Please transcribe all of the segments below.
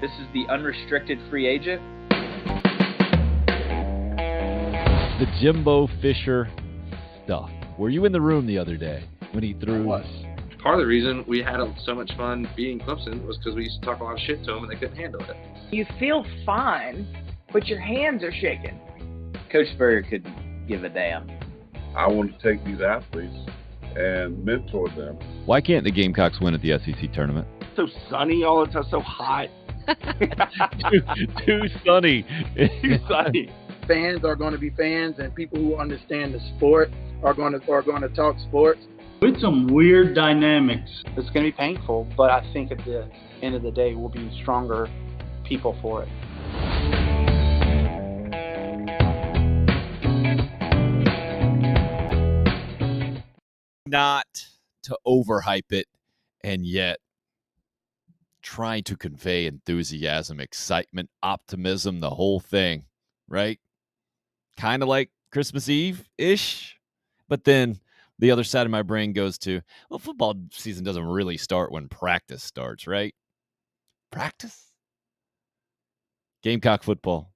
This is the unrestricted free agent. The Jimbo Fisher stuff. Were you in the room the other day when he threw? I was. Part of the reason we had so much fun being Clemson was because we used to talk a lot of shit to them and they couldn't handle it. You feel fine, but your hands are shaking. Coach Spurrier couldn't give a damn. I want to take these athletes and mentor them. Why can't the Gamecocks win at the SEC tournament? So sunny all the time, so hot. Too sunny. Too sunny. Fans are going to be fans, and people who understand the sport are going to talk sports. With some weird dynamics. It's going to be painful, but I think at the end of the day, we'll be stronger people for it. Not to overhype it, and yet trying to convey enthusiasm, excitement, optimism, the whole thing, right? Kind of like Christmas Eve-ish, but then the other side of my brain goes to, well, football season doesn't really start when practice starts, right? Practice? Gamecock football.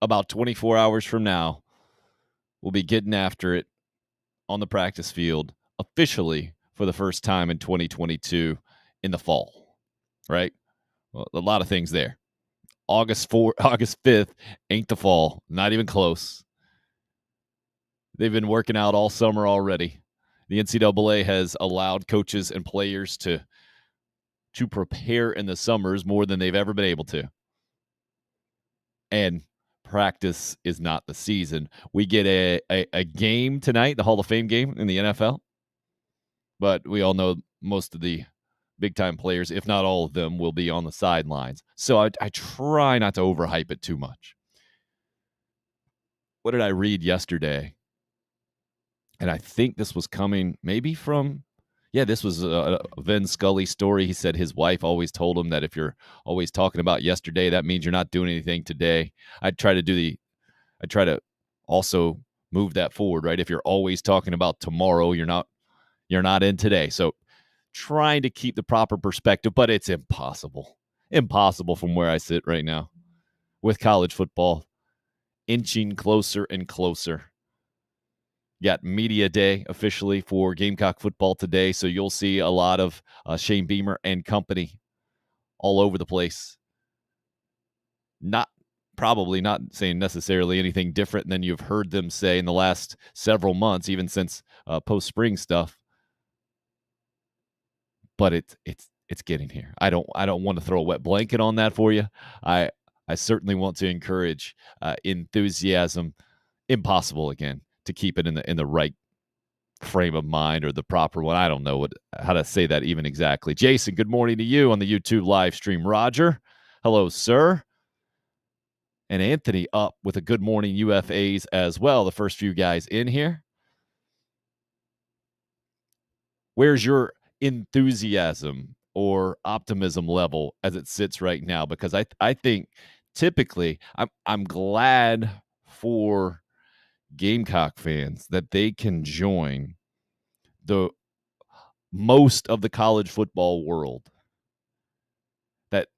About 24 hours from now, we'll be getting after it on the practice field officially for the first time in 2022 in the fall, right? Well, a lot of things there. August 5th ain't the fall. Not even close. They've been working out all summer already. The NCAA has allowed coaches and players to prepare in the summers more than they've ever been able to. And practice is not the season. We get a game tonight, the Hall of Fame game in the NFL. But we all know most of the big-time players, if not all of them, will be on the sidelines. So I try not to overhype it too much. What did I read yesterday? And I think this was coming maybe from, this was a Vin Scully story. He said his wife always told him that if you're always talking about yesterday, that means you're not doing anything today. I try to also move that forward, right? If you're always talking about tomorrow, you're not in today. So trying to keep the proper perspective, but it's impossible from where I sit right now with college football inching closer and closer. Got media day officially for Gamecock football today, so you'll see a lot of Shane Beamer and company all over the place. Probably not saying necessarily anything different than you've heard them say in the last several months, even since post-spring stuff. But it's getting here. I don't want to throw a wet blanket on that for you. I certainly want to encourage enthusiasm. Impossible again to keep it in the right frame of mind or the proper one. I don't know how to say that even exactly. Jason, good morning to you on the YouTube live stream. Roger, hello, sir. And Anthony up with a good morning UFAs as well. The first few guys in here. Where's your enthusiasm or optimism level as it sits right now? Because I think typically I'm glad for Gamecock fans that they can join the most of the college football world that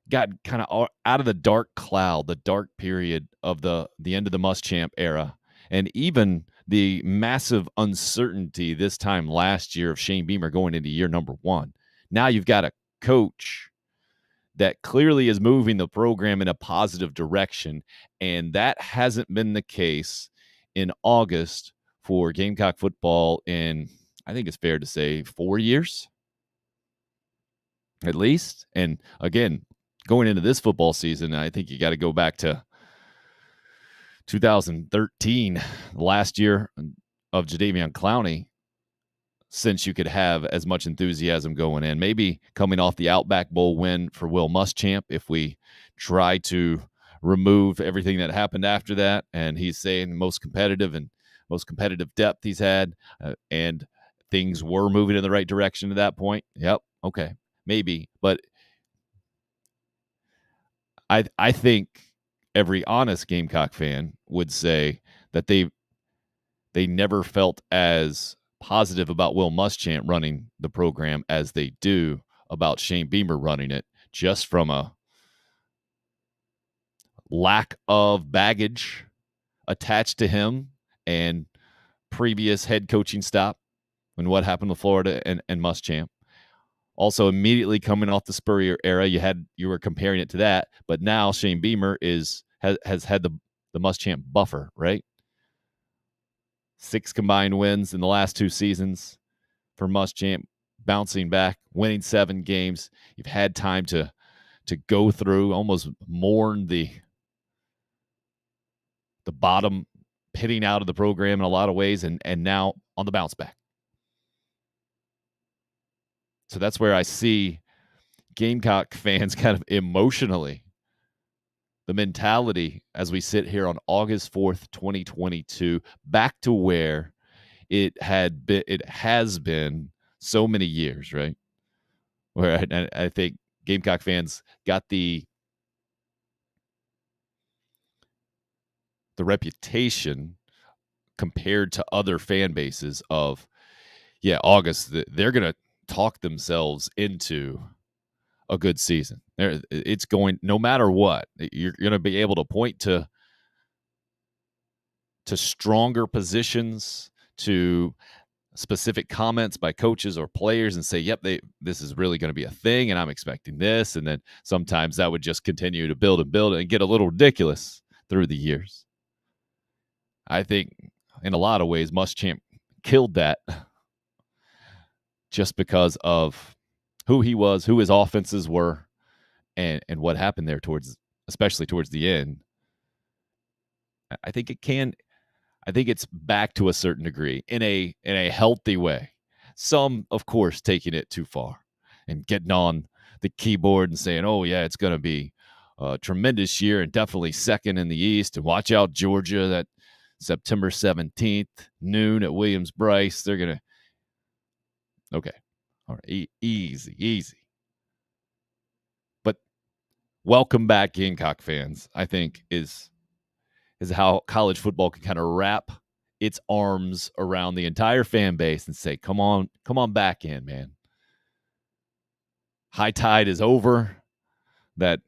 got kind of out of the dark cloud, the dark period of the end of the Muschamp era, and even the massive uncertainty this time last year of Shane Beamer going into year number 1. Now you've got a coach that clearly is moving the program in a positive direction, and that hasn't been the case in August for Gamecock football in, I think it's fair to say, 4 years at least. And again, going into this football season, I think you got to go back to 2013, last year of Jadeveon Clowney, since you could have as much enthusiasm going in. Maybe coming off the Outback Bowl win for Will Muschamp, if we try to remove everything that happened after that, and he's saying most competitive depth he's had, and things were moving in the right direction at that point. Yep, okay, maybe, but I think every honest Gamecock fan would say that they never felt as positive about Will Muschamp running the program as they do about Shane Beamer running it, just from a lack of baggage attached to him and previous head coaching stop and what happened with Florida and Muschamp. Also, immediately coming off the Spurrier era, you were comparing it to that, but now Shane Beamer has had the Muschamp buffer, right? 6 combined wins in the last 2 seasons for Muschamp, bouncing back, winning 7 games. You've had time to go through, almost mourn the bottom pitting out of the program in a lot of ways, and now on the bounce back. So that's where I see Gamecock fans kind of emotionally, the mentality as we sit here on August 4th, 2022, back to where it has been so many years, right? Where I think Gamecock fans got the reputation compared to other fan bases of, August, they're going to talk themselves into a good season. It's going, no matter what, you're going to be able to point to stronger positions, to specific comments by coaches or players and say, yep, this is really going to be a thing, and I'm expecting this. And then sometimes that would just continue to build and get a little ridiculous through the years. I think in a lot of ways, Muschamp killed that just because of who he was, who his offenses were, and what happened there especially towards the end. I think it's back to a certain degree in a healthy way. Some, of course, taking it too far and getting on the keyboard and saying, oh, yeah, it's going to be a tremendous year and definitely second in the East. And watch out, Georgia, that September 17th, noon at Williams-Brice. They're going to – okay. All right. Easy. But welcome back, Gamecock fans, I think is how college football can kind of wrap its arms around the entire fan base and say, come on back in, man. High tide is over. The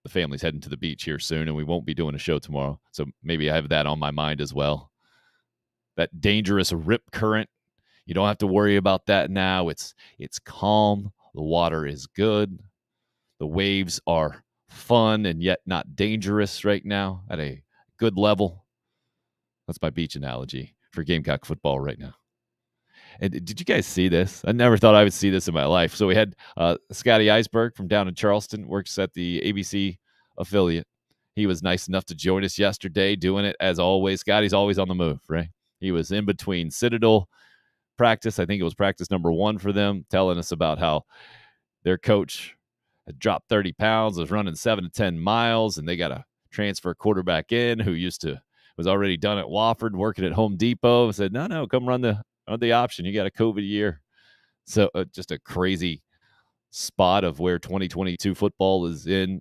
family's heading to the beach here soon, and we won't be doing a show tomorrow. So maybe I have that on my mind as well. That dangerous rip current, you don't have to worry about that now. It's calm. The water is good. The waves are fun and yet not dangerous right now at a good level. That's my beach analogy for Gamecock football right now. And did you guys see this? I never thought I would see this in my life. So we had Scotty Eisberg from down in Charleston, works at the ABC affiliate. He was nice enough to join us yesterday, doing it as always. Scotty's always on the move, right? He was in between Citadel practice. I think it was practice number 1 for them, telling us about how their coach had dropped 30 pounds, was running 7 to 10 miles, and they got a transfer quarterback in who was already done at Wofford, working at Home Depot. Said, no, come run the option. You got a COVID year. So just a crazy spot of where 2022 football is in.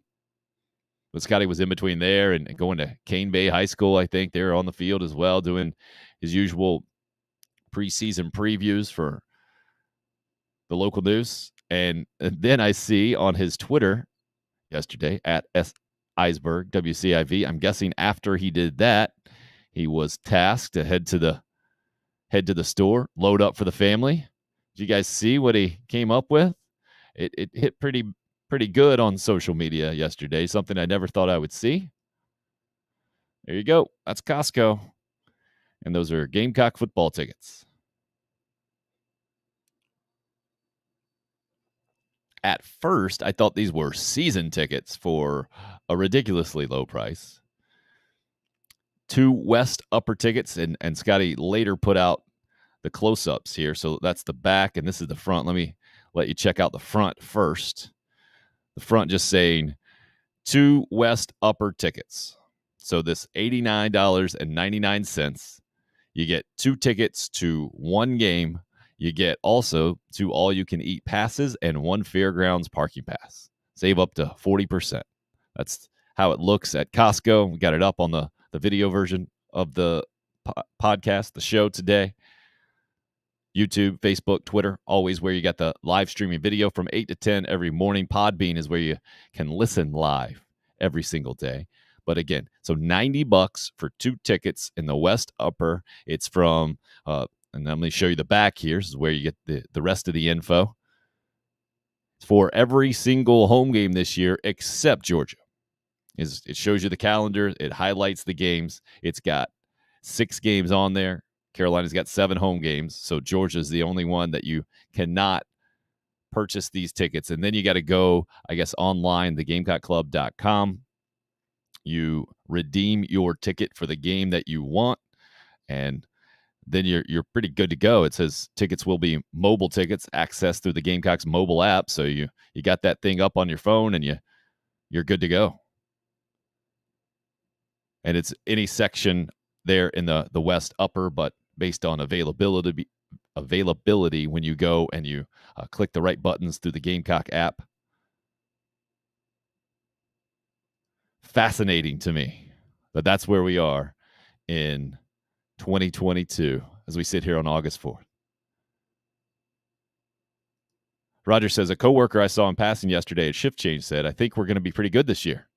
But Scotty was in between there and going to Cane Bay High School, I think. They were on the field as well, doing his usual preseason previews for the local news. And then I see on his Twitter yesterday at Eisberg, WCIV, I'm guessing after he did that, he was tasked to head to the store, load up for the family. Did you guys see what he came up with? It hit pretty good on social media yesterday, something I never thought I would see. There you go. That's Costco. And those are Gamecock football tickets. At first, I thought these were season tickets for a ridiculously low price. 2 West upper tickets, and Scotty later put out the close-ups here. So that's the back, and this is the front. Let me let you check out the front first. The front just saying 2 West upper tickets. So this $89.99, you get 2 tickets to 1 game. You get also 2 all-you-can-eat passes and 1 fairgrounds parking pass. Save up to 40%. That's how it looks at Costco. We got it up on the video version of the podcast, the show today. YouTube, Facebook, Twitter, always where you got the live streaming video from 8 to 10 every morning. Podbean is where you can listen live. every single day. But again, so $90 for 2 tickets in the West Upper. It's from, and I'm going to show you the back here. This is where you get the rest of the info. It's for every single home game this year except Georgia. It shows you the calendar. It highlights the games. It's got 6 games on there. Carolina's got 7 home games. So Georgia's the only one that you cannot purchase these tickets. And then you got to go, I guess, online, the Gamecock.com. You redeem your ticket for the game that you want, and then you're pretty good to go. It says tickets will be mobile tickets, accessed through the Gamecock's mobile app. So you got that thing up on your phone, and you're good to go. And it's any section there in the West Upper, but based on availability when you go and you click the right buttons through the Gamecock app. Fascinating to me, but that's where we are in 2022 as we sit here on August 4th. Roger says, a coworker I saw in passing yesterday at Shift Change said, I think we're going to be pretty good this year.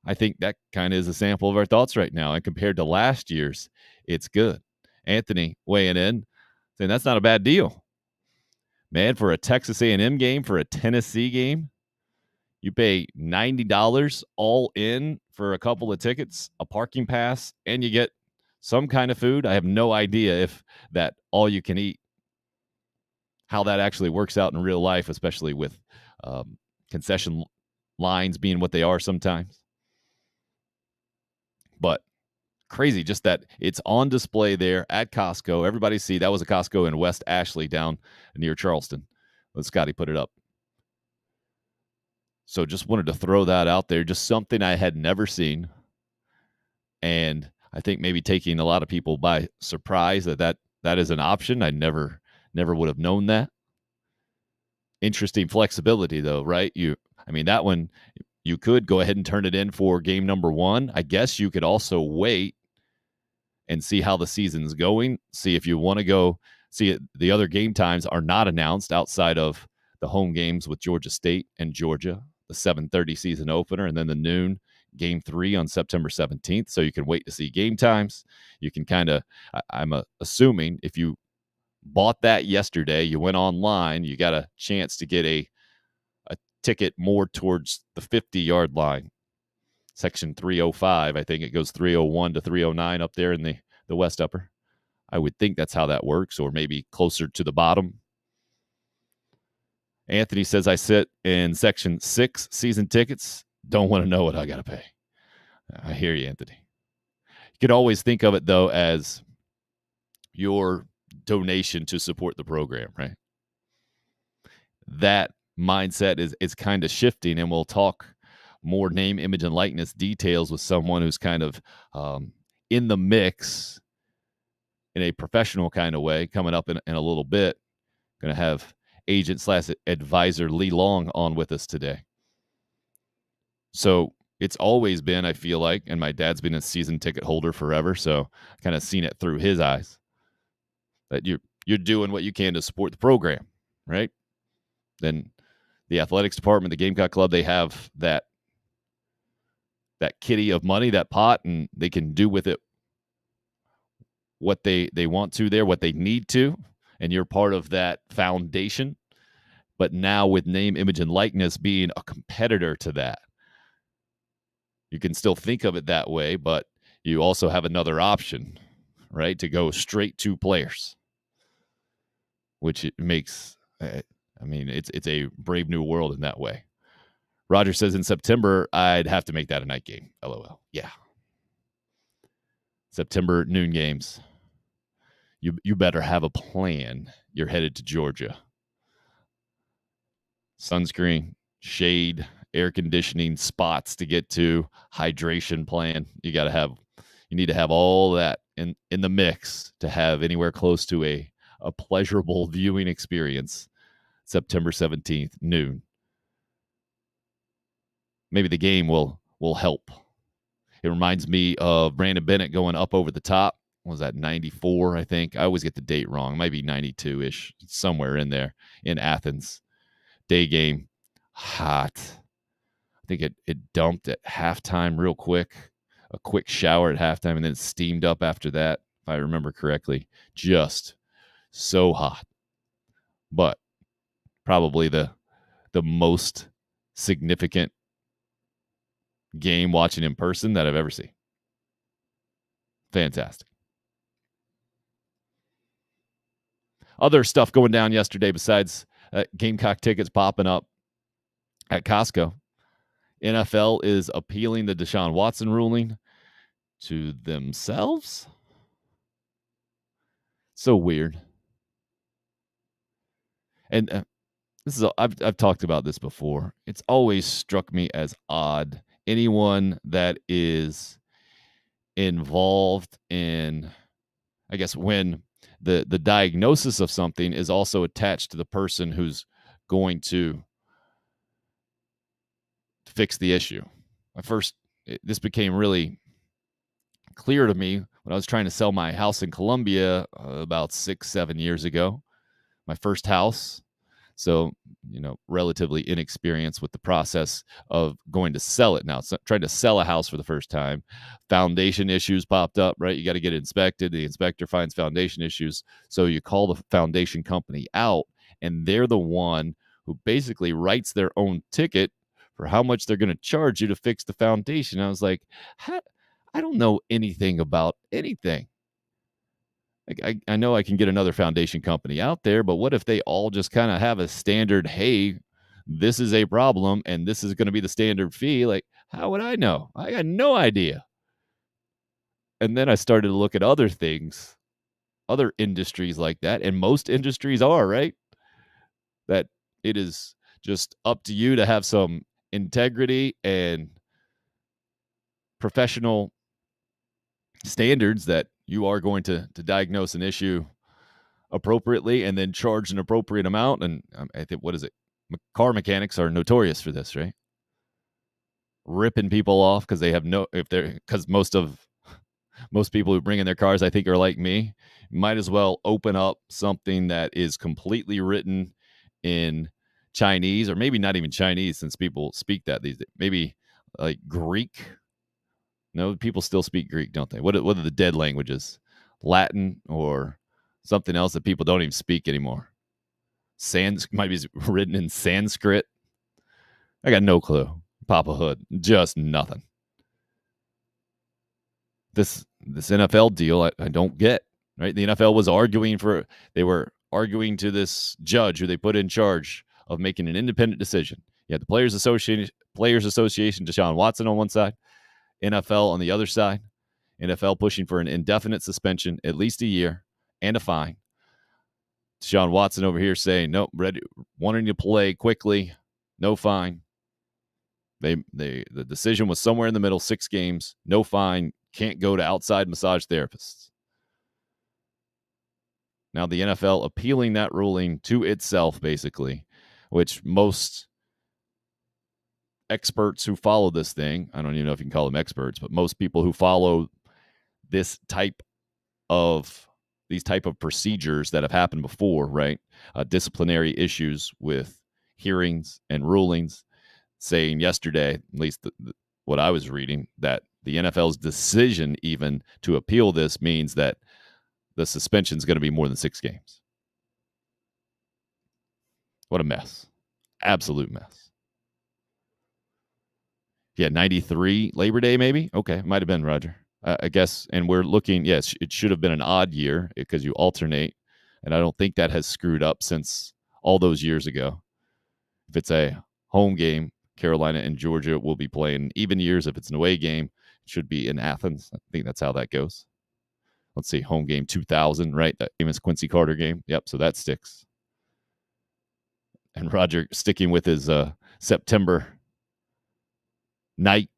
I think that kind of is a sample of our thoughts right now. And compared to last year's, it's good. Anthony weighing in, saying that's not a bad deal. Man, for a Texas A&M game, for a Tennessee game, you pay $90 all in for a couple of tickets, a parking pass, and you get some kind of food. I have no idea if that all you can eat, how that actually works out in real life, especially with concession lines being what they are sometimes. But crazy just that it's on display there at Costco. Everybody see, that was a Costco in West Ashley down near Charleston. Let Scotty put it up. So just wanted to throw that out there, just something I had never seen. And I think maybe taking a lot of people by surprise that is an option. I never would have known that. Interesting flexibility though, right? That one, you could go ahead and turn it in for game number 1. I guess you could also wait and see how the season's going. See if you want to go see it. The other game times are not announced outside of the home games with Georgia State and Georgia, the 7:30 season opener, and then the noon game 3 on September 17th. So you can wait to see game times. You can kind of, I'm assuming if you bought that yesterday, you went online, you got a chance to get a ticket more towards the 50-yard line. Section 305, I think it goes 301 to 309 up there in the West Upper. I would think that's how that works, or maybe closer to the bottom. Anthony says, I sit in section 6 season tickets. Don't want to know what I got to pay. I hear you, Anthony. You could always think of it, though, as your donation to support the program, right? That mindset is kind of shifting, and we'll talk more name, image, and likeness details with someone who's kind of in the mix in a professional kind of way coming up in a little bit. Going to have agent / advisor Lee Long on with us today. So it's always been, I feel like, and my dad's been a season ticket holder forever, so kind of seen it through his eyes, that you're doing what you can to support the program, right? Then the athletics department, the Gamecock Club, they have that kitty of money, that pot, and they can do with it what they want to there, what they need to, and you're part of that foundation. But now with name, image, and likeness being a competitor to that, you can still think of it that way, but you also have another option, right, to go straight to players, which it makes, it's a brave new world in that way. Roger says in September, I'd have to make that a night game. LOL. Yeah. September noon games. You better have a plan. You're headed to Georgia. Sunscreen, shade, air conditioning, spots to get to, hydration plan. You need to have all that in the mix to have anywhere close to a pleasurable viewing experience. September 17th, noon. Maybe the game will help. It reminds me of Brandon Bennett going up over the top. What was that, 94, I think? I always get the date wrong. It might be 92-ish, somewhere in there in Athens. Day game, hot. I think it dumped at halftime real quick, a quick shower at halftime, and then steamed up after that, if I remember correctly. Just so hot. But probably the most significant game watching in person that I've ever seen. Fantastic. Other stuff going down yesterday besides Gamecock tickets popping up at Costco. NFL is appealing the Deshaun Watson ruling to themselves. So weird. And this is I've talked about this before. It's always struck me as odd. Anyone that is involved in, I guess, when the diagnosis of something is also attached to the person who's going to fix the issue. This became really clear to me when I was trying to sell my house in Columbia about 6-7 years ago. My first house. So, relatively inexperienced with the process of going to sell it now. So trying to sell a house for the first time. Foundation issues popped up, right? You got to get it inspected. The inspector finds foundation issues. So you call the foundation company out, and they're the one who basically writes their own ticket for how much they're going to charge you to fix the foundation. I was like, I don't know anything about anything. I know I can get another foundation company out there, but what if they all just kind of have a standard, hey, this is a problem and this is going to be the standard fee? Like, how would I know? I got no idea. And then I started to look at other things, other industries like that, and most industries are, right? That it is just up to you to have some integrity and professional standards that you are going to diagnose an issue appropriately and then charge an appropriate amount. And I think, what is it? Car mechanics are notorious for this, right? Ripping people off because they have because most people who bring in their cars, I think, are like me. Might as well open up something that is completely written in Chinese, or maybe not even Chinese, since people speak that these days. Maybe like Greek. No, people still speak Greek, don't they? What are the dead languages? Latin or something else that people don't even speak anymore? Might be written in Sanskrit. I got no clue. Papa Hood, just nothing. This NFL deal, I don't get, right? The NFL was they were arguing to this judge who they put in charge of making an independent decision. You had the Players Association, Deshaun Watson on one side, NFL on the other side. NFL pushing for an indefinite suspension, at least a year, and a fine. Deshaun Watson over here saying, nope, wanting to play quickly, no fine. The decision was somewhere in the middle, 6 games, no fine, can't go to outside massage therapists. Now the NFL appealing that ruling to itself, basically, which most experts who follow this thing, I don't even know if you can call them experts, but most people who follow these type of procedures that have happened before, right? Disciplinary issues with hearings and rulings, saying yesterday, at least what I was reading, that the NFL's decision even to appeal this means that the suspension is going to be more than 6 games. What a mess. Absolute mess. Yeah, 93 Labor Day, maybe? Okay, might have been, Roger. I guess, and we're looking, yes, it should have been an odd year because you alternate, and I don't think that has screwed up since all those years ago. If it's a home game, Carolina and Georgia will be playing even years. If it's an away game, it should be in Athens. I think that's how that goes. Let's see, home game 2000, right? That famous Quincy Carter game. Yep, so that sticks. And Roger sticking with his September night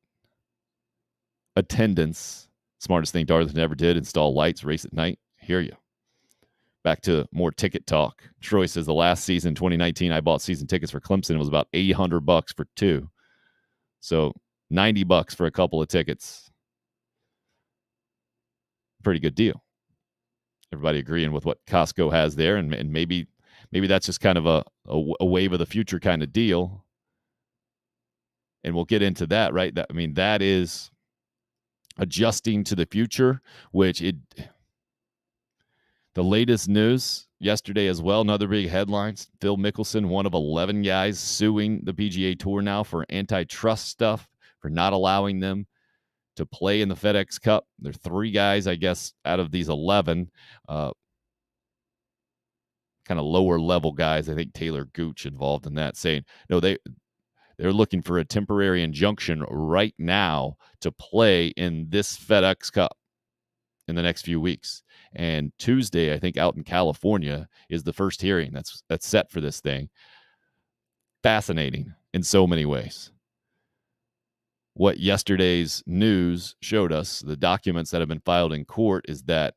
attendance. Smartest thing Darlington ever did, install lights, race at night. Hear you. Back to more ticket talk. Troy says the last season, 2019, I bought season tickets for Clemson. It was about $800 for 2. So $90 for a couple of tickets. Pretty good deal. Everybody agreeing with what Costco has there, and maybe that's just kind of a wave of the future kind of deal. and we'll get into that, right? That is adjusting to the future, the latest news yesterday as well, another big headlines. Phil Mickelson, one of 11 guys suing the PGA Tour now for antitrust stuff, for not allowing them to play in the FedEx Cup. There are 3 guys, I guess, out of these 11, kind of lower level guys. I think Taylor Gooch involved in that, saying, no, they're looking for a temporary injunction right now to play in this FedEx Cup in the next few weeks. And Tuesday, I think, out in California is the first hearing that's set for this thing. Fascinating in so many ways. What yesterday's news showed us, the documents that have been filed in court, is that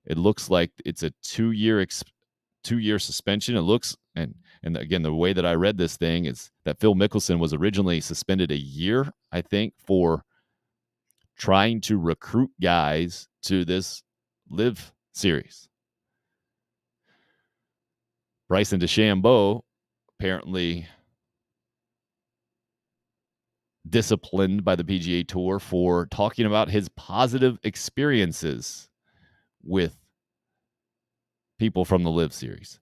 it looks like it's a 2-year suspension. It looks, and again, the way that I read this thing is that Phil Mickelson was originally suspended a year, I think, for trying to recruit guys to this Live series. Bryson DeChambeau apparently disciplined by the PGA Tour for talking about his positive experiences with people from the Live series.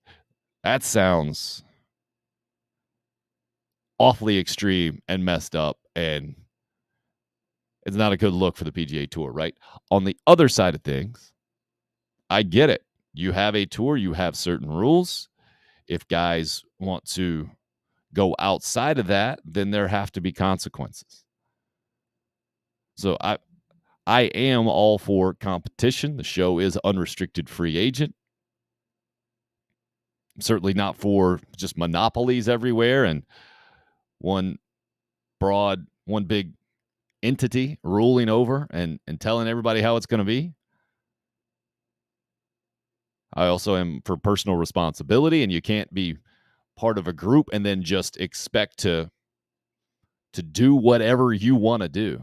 That sounds awfully extreme and messed up, and it's not a good look for the PGA Tour, right? On the other side of things, I get it. You have a tour, you have certain rules. If guys want to go outside of that, then there have to be consequences. So I am all for competition. The show is unrestricted free agent. I'm certainly not for just monopolies everywhere and one big entity ruling over and telling everybody how it's going to be. I also am for personal responsibility, and you can't be part of a group and then just expect to do whatever you want to do.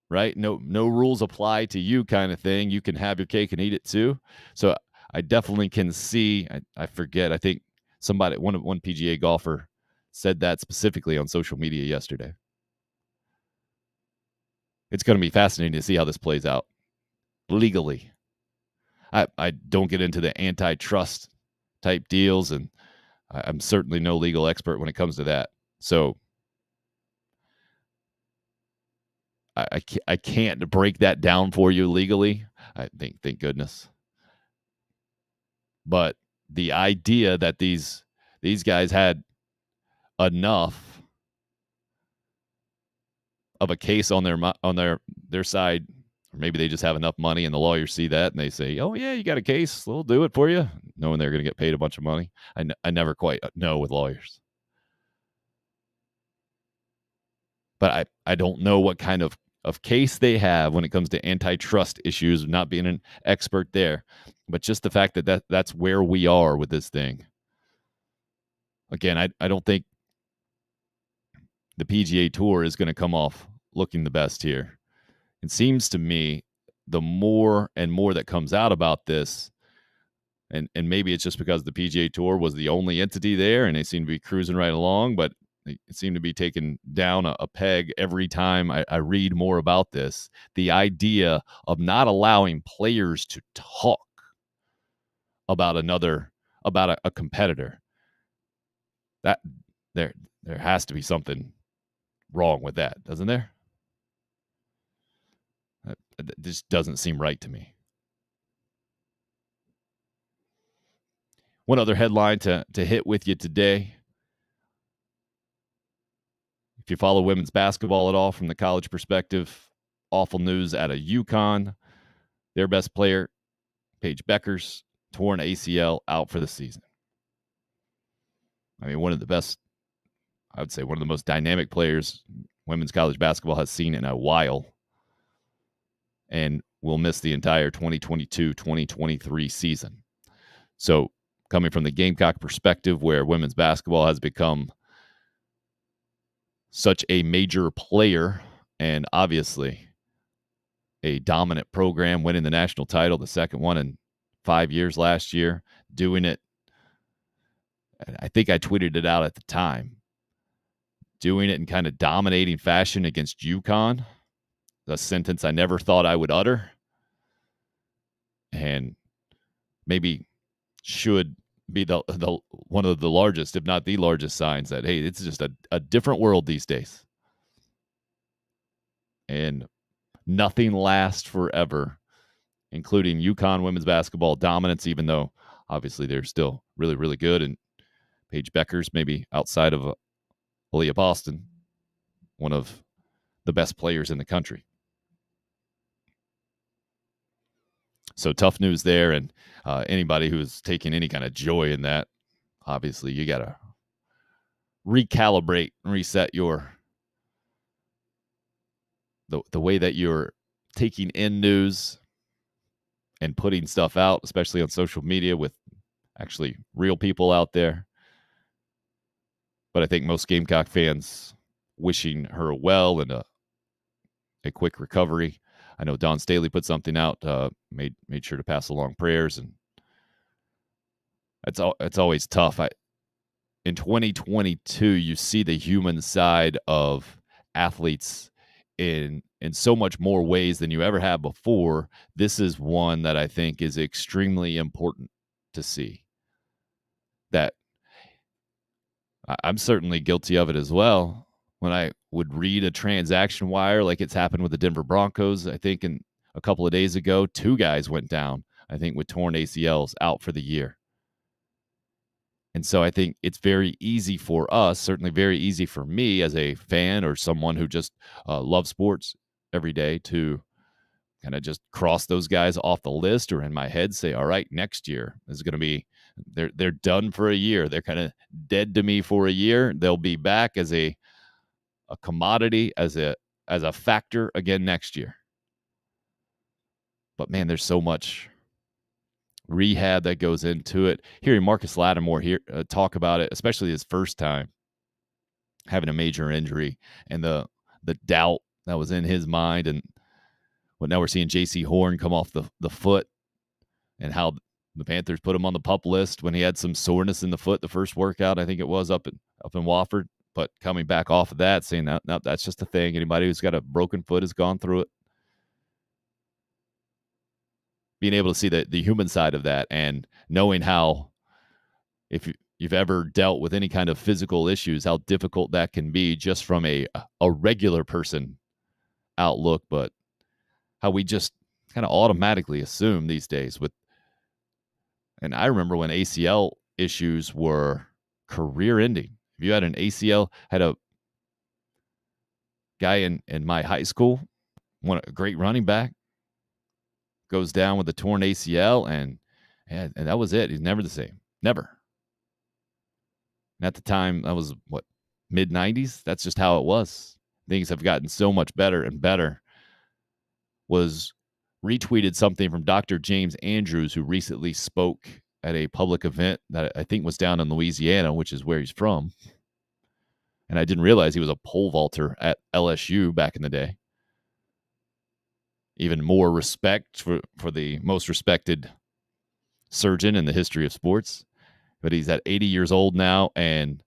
Right? No rules apply to you kind of thing. You can have your cake and eat it too. So I definitely can see, I forget, I think one PGA golfer said that specifically on social media yesterday. It's going to be fascinating to see how this plays out legally. I don't get into the antitrust type deals, and I'm certainly no legal expert when it comes to that. So I can't break that down for you legally. I think, thank goodness. But the idea that these guys had enough of a case on their side, or maybe they just have enough money and the lawyers see that and they say, "Oh yeah, you got a case, we'll do it for you," knowing they're going to get paid a bunch of money. I never quite know with lawyers. But I don't know what kind of case they have when it comes to antitrust issues, not being an expert there. But just the fact that that's where we are with this thing. Again, I don't think the PGA Tour is going to come off looking the best here. It seems to me the more and more that comes out about this, and maybe it's just because the PGA Tour was the only entity there and they seem to be cruising right along, but they seem to be taking down a peg every time I read more about this. The idea of not allowing players to talk about a competitor. That there has to be something wrong with that, doesn't there? That just doesn't seem right to me. One other headline to hit with you today. If you follow women's basketball at all from the college perspective, awful news out of UConn. Their best player, Paige Beckers, torn ACL, out for the season. I mean, one of the best, I would say one of the most dynamic players women's college basketball has seen in a while, and will miss the entire 2022-2023 season. So coming from the Gamecock perspective, where women's basketball has become such a major player and obviously a dominant program, winning the national title, the second one in 5 years last year, doing it And I think I tweeted it out at the time. Doing it in kind of dominating fashion against UConn, a sentence I never thought I would utter, and maybe should be the one of the largest, if not the largest, signs that, hey, it's just a different world these days. And nothing lasts forever, including UConn women's basketball dominance, even though obviously they're still really, really good. And Paige Beckers, maybe outside of Aaliyah Boston, one of the best players in the country. So tough news there. And anybody who's taking any kind of joy in that, obviously you got to recalibrate and reset the way that you're taking in news and putting stuff out, especially on social media with actually real people out there. But I think most Gamecock fans wishing her well and a quick recovery. I know Don Staley put something out, made sure to pass along prayers, and it's always tough. In 2022, you see the human side of athletes in so much more ways than you ever have before. This is one that I think is extremely important to see. That I'm certainly guilty of it as well. When I would read a transaction wire, like it's happened with the Denver Broncos, I think in a couple of days ago, 2 guys went down, I think, with torn ACLs out for the year. And so I think it's very easy for us, certainly very easy for me as a fan or someone who just loves sports every day, to kind of just cross those guys off the list, or in my head say, all right, next year is going to be, they're done for a year. They're kind of dead to me for a year. They'll be back as a commodity, as a factor again next year. But man, there's so much rehab that goes into it. Hearing Marcus Lattimore here talk about it, especially his first time having a major injury, and the doubt that was in his mind, and what now we're seeing J.C. Horn come off the foot, and how the Panthers put him on the PUP list when he had some soreness in the foot the first workout, I think it was up in Wofford, but coming back off of that, saying no, that's just a thing. Anybody who's got a broken foot has gone through it. Being able to see the human side of that, and knowing how, if you've ever dealt with any kind of physical issues, how difficult that can be just from a regular person outlook, but how we just kind of automatically assume these days with, and I remember when ACL issues were career ending. If you had an ACL, had a guy in my high school, a great running back, goes down with a torn ACL, and that was it. He's never the same. Never. And at the time, that was mid-90s? That's just how it was. Things have gotten so much better and better. Was retweeted something from Dr. James Andrews, who recently spoke at a public event that I think was down in Louisiana, which is where he's from. And I didn't realize he was a pole vaulter at LSU back in the day. Even more respect for the most respected surgeon in the history of sports. But he's at 80 years old now, and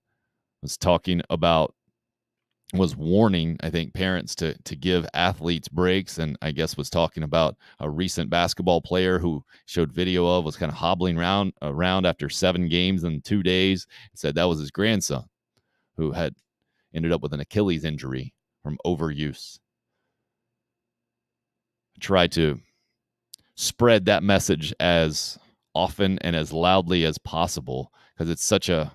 was warning, I think, parents to give athletes breaks, and I guess was talking about a recent basketball player who showed video of, was kind of hobbling around after 7 games in 2 days. Said that was his grandson, who had ended up with an Achilles injury from overuse. Try to spread that message as often and as loudly as possible, because it's such an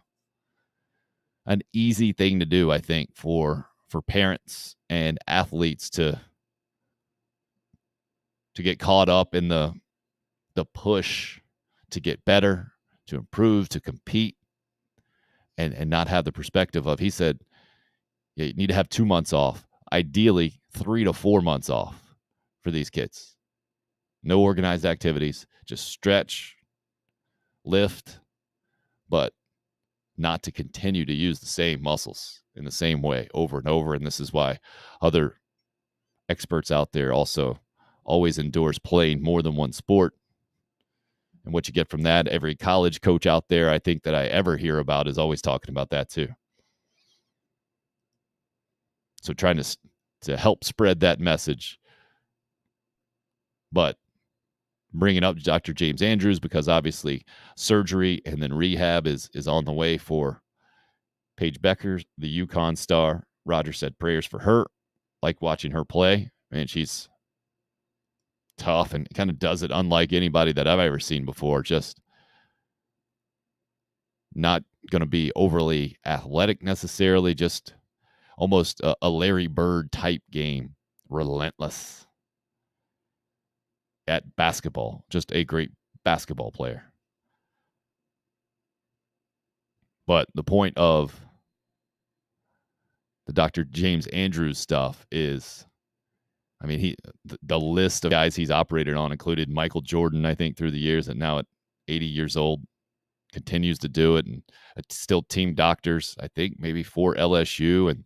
easy thing to do, I think, for parents and athletes to get caught up in the push to get better, to improve, to compete, and not have the perspective of, he said, yeah, you need to have 2 months off, ideally 3 to 4 months off for these kids. No organized activities, just stretch, lift, but not to continue to use the same muscles in the same way over and over. And this is why other experts out there also always endorse playing more than one sport, and what you get from that. Every college coach out there, I think, that I ever hear about is always talking about that too. So trying to help spread that message. But bringing up Dr. James Andrews because obviously surgery and then rehab is on the way for Paige Becker, the UConn star. Roger said prayers for her. Like watching her play. Man, she's tough and kind of does it unlike anybody that I've ever seen before. Just not going to be overly athletic necessarily, just almost a Larry Bird type game. Relentless at basketball. Just a great basketball player. But the point of the Dr. James Andrews stuff is, I mean, the list of guys he's operated on included Michael Jordan, I think, through the years, and now at 80 years old, continues to do it, and still team doctors, I think, maybe for LSU and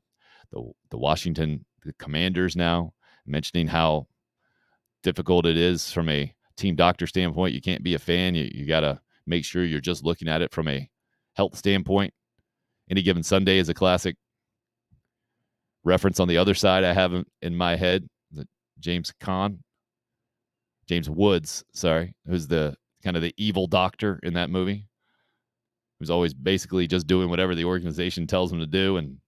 the Washington Commanders now, mentioning how difficult it is from a team doctor standpoint. You can't be a fan. You got to make sure you're just looking at it from a health standpoint. Any Given Sunday is a classic reference on the other side I have in my head. James Woods, who's the kind of the evil doctor in that movie, who's always basically just doing whatever the organization tells him to do and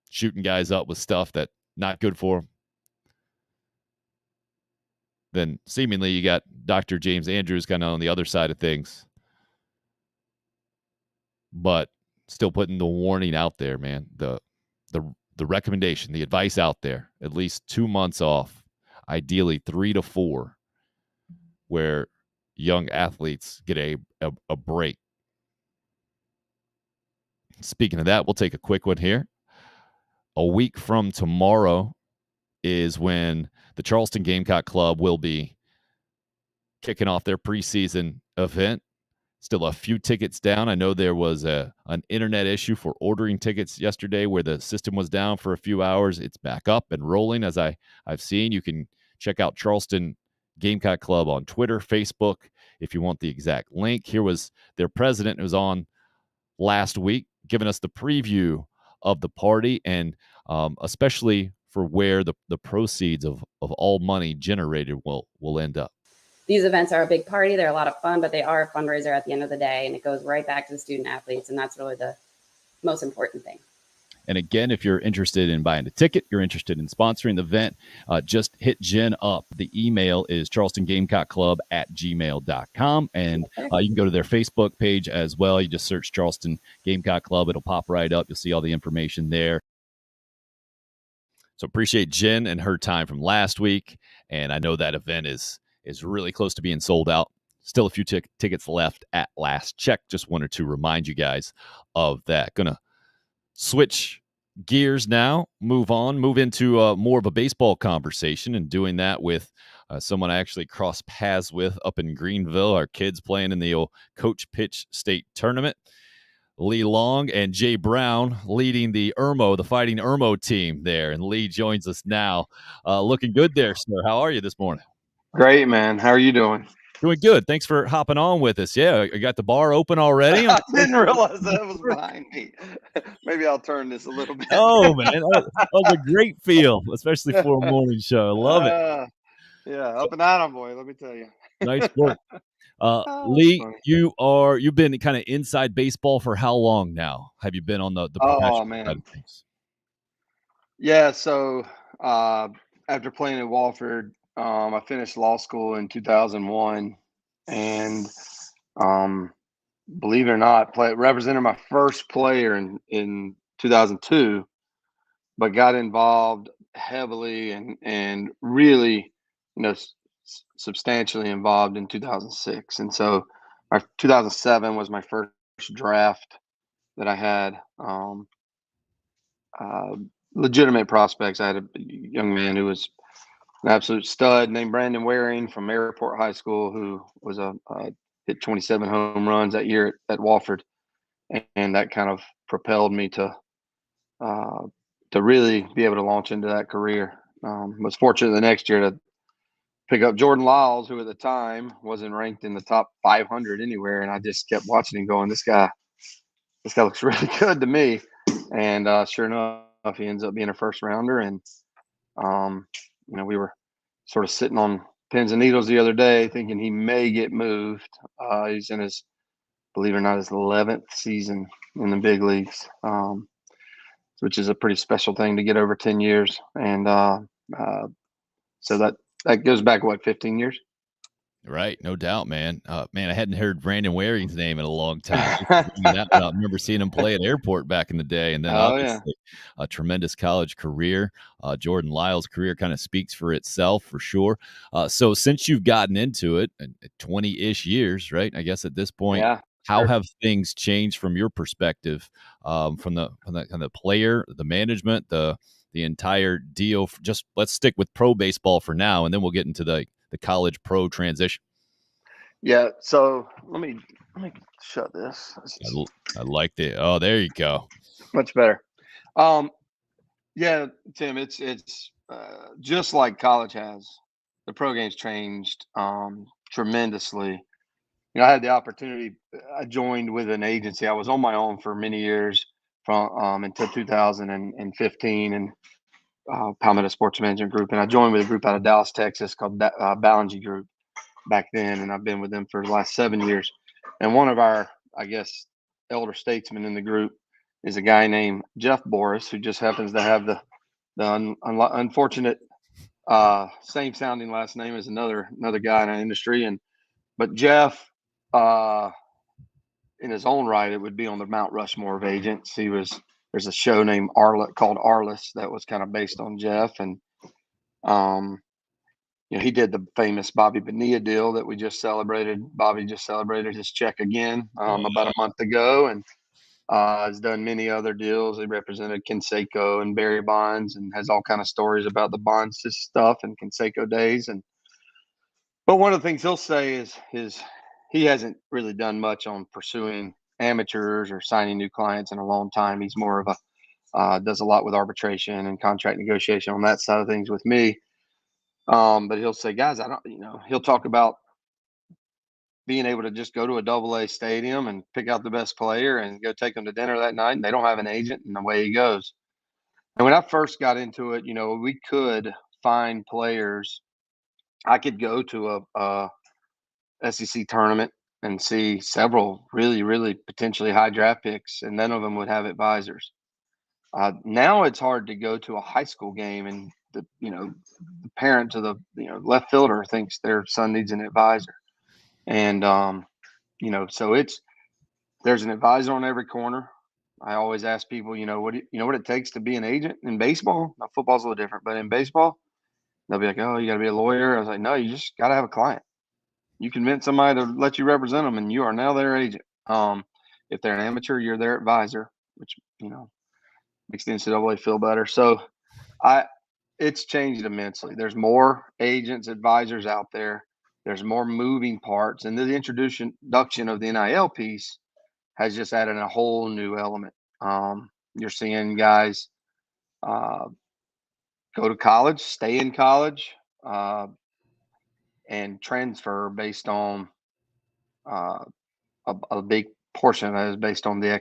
shooting guys up with stuff that not good for him. Then seemingly you got Dr. James Andrews kind of on the other side of things, but still putting the warning out there, man. The recommendation, the advice out there, at least 2 months off, ideally 3 to 4, where young athletes get a break. Speaking of that, we'll take a quick one here. A week from tomorrow is when the Charleston Gamecock Club will be kicking off their preseason event. Still a few tickets down. I know there was an internet issue for ordering tickets yesterday where the system was down for a few hours. It's back up and rolling, as I've seen. You can check out Charleston Gamecock Club on Twitter, Facebook, if you want the exact link. Here was their president, who was on last week, giving us the preview of the party, and especially for where the proceeds of all money generated will end up. These events are a big party. They're a lot of fun, but they are a fundraiser at the end of the day, and it goes right back to the student athletes, and that's really the most important thing. And again, if you're interested in buying a ticket, you're interested in sponsoring the event, just hit Jen up. The email is charlestongamecockclub@gmail.com, and you can go to their Facebook page as well. You just search Charleston Gamecock Club. It'll pop right up. You'll see all the information there. So appreciate Jen and her time from last week, and I know that event is really close to being sold out. Still a few tickets left at last check. Just wanted to remind you guys of that. Gonna switch gears now, move into more of a baseball conversation, and doing that with someone I actually crossed paths with up in Greenville. Our kids playing in the old Coach Pitch State Tournament. Lee Long and Jay Brown leading the Fighting Irmo team there. And Lee joins us now. Looking good there, sir. How are you this morning? Great, man. How are you doing? Doing good. Thanks for hopping on with us. Yeah, I got the bar open already. I didn't realize that was behind me. Maybe I'll turn this a little bit. Oh, man. That was a great feel, especially for a morning show. I love it. Yeah, up and out, boy, let me tell you. Nice work. Lee, you've been kind of inside baseball for how long now? Have you been on the professional side of things? Yeah, so after playing at Wofford, I finished law school in 2001, and believe it or not, represented my first player in 2002, but got involved heavily and really, substantially involved in 2006. And so 2007 was my first draft that I had. Legitimate prospects. I had a young man who was an absolute stud named Brandon Waring from Airport High School, who was hit 27 home runs that year at Wofford, and that kind of propelled me to really be able to launch into that career. Was fortunate the next year to pick up Jordan Lyles, who at the time wasn't ranked in the top 500 anywhere, and I just kept watching him, going, this guy looks really good to me. And sure enough, he ends up being a first rounder. And we were sort of sitting on pins and needles the other day, thinking he may get moved. He's in his, believe it or not, his 11th season in the big leagues, which is a pretty special thing to get over 10 years. And so that goes back, 15 years? Right, no doubt, man. Man, I hadn't heard Brandon Waring's name in a long time. I remember seeing him play at Airport back in the day, and then obviously a tremendous college career. Jordan Lyles' career kind of speaks for itself, for sure. So since you've gotten into it, 20-ish years, right? I guess at this point, how have things changed from your perspective, from the player, the management, the entire deal? Just let's stick with pro baseball for now, and then we'll get into the college pro transition. Yeah. So let me shut this. I like it. Oh, there you go. Much better. Yeah, Tim, it's just like college has. The pro game's changed tremendously. I had the opportunity. I joined with an agency. I was on my own for many years from until 2015, and Palmetto Sports Management Group, and I joined with a group out of Dallas, Texas called Ballinger Group back then, and I've been with them for the last 7 years. And one of our, I guess, elder statesmen in the group is a guy named Jeff Boris, who just happens to have the unfortunate same sounding last name as another guy in our industry. But Jeff, in his own right, it would be on the Mount Rushmore of agents. There's a show named called Arliss that was kind of based on Jeff, and he did the famous Bobby Bonilla deal that we just celebrated. Bobby just celebrated his check again about a month ago, and has done many other deals. He represented Conseco and Barry Bonds, and has all kind of stories about the Bonds stuff and Conseco days. But one of the things he'll say is he hasn't really done much on pursuing amateurs or signing new clients in a long time. He's more of a does a lot with arbitration and contract negotiation on that side of things with me. But he'll say, guys, he'll talk about being able to just go to a AA stadium and pick out the best player and go take them to dinner that night, and they don't have an agent, and away he goes. And when I first got into it, we could find players. I could go to a SEC tournament and see several really, really potentially high draft picks, and none of them would have advisors. Now it's hard to go to a high school game and the parent to the left fielder thinks their son needs an advisor, and so there's an advisor on every corner. I always ask people, what it takes to be an agent in baseball. Now football's a little different, but in baseball, they'll be like, oh, you got to be a lawyer. I was like, no, you just got to have a client. You convince somebody to let you represent them, and you are now their agent. If they're an amateur, you're their advisor, which makes the NCAA feel better. So it's changed immensely. There's more agents, advisors out there. There's more moving parts, and the introduction of the NIL piece has just added a whole new element. You're seeing guys go to college, stay in college, and transfer based on a big portion of that is based on the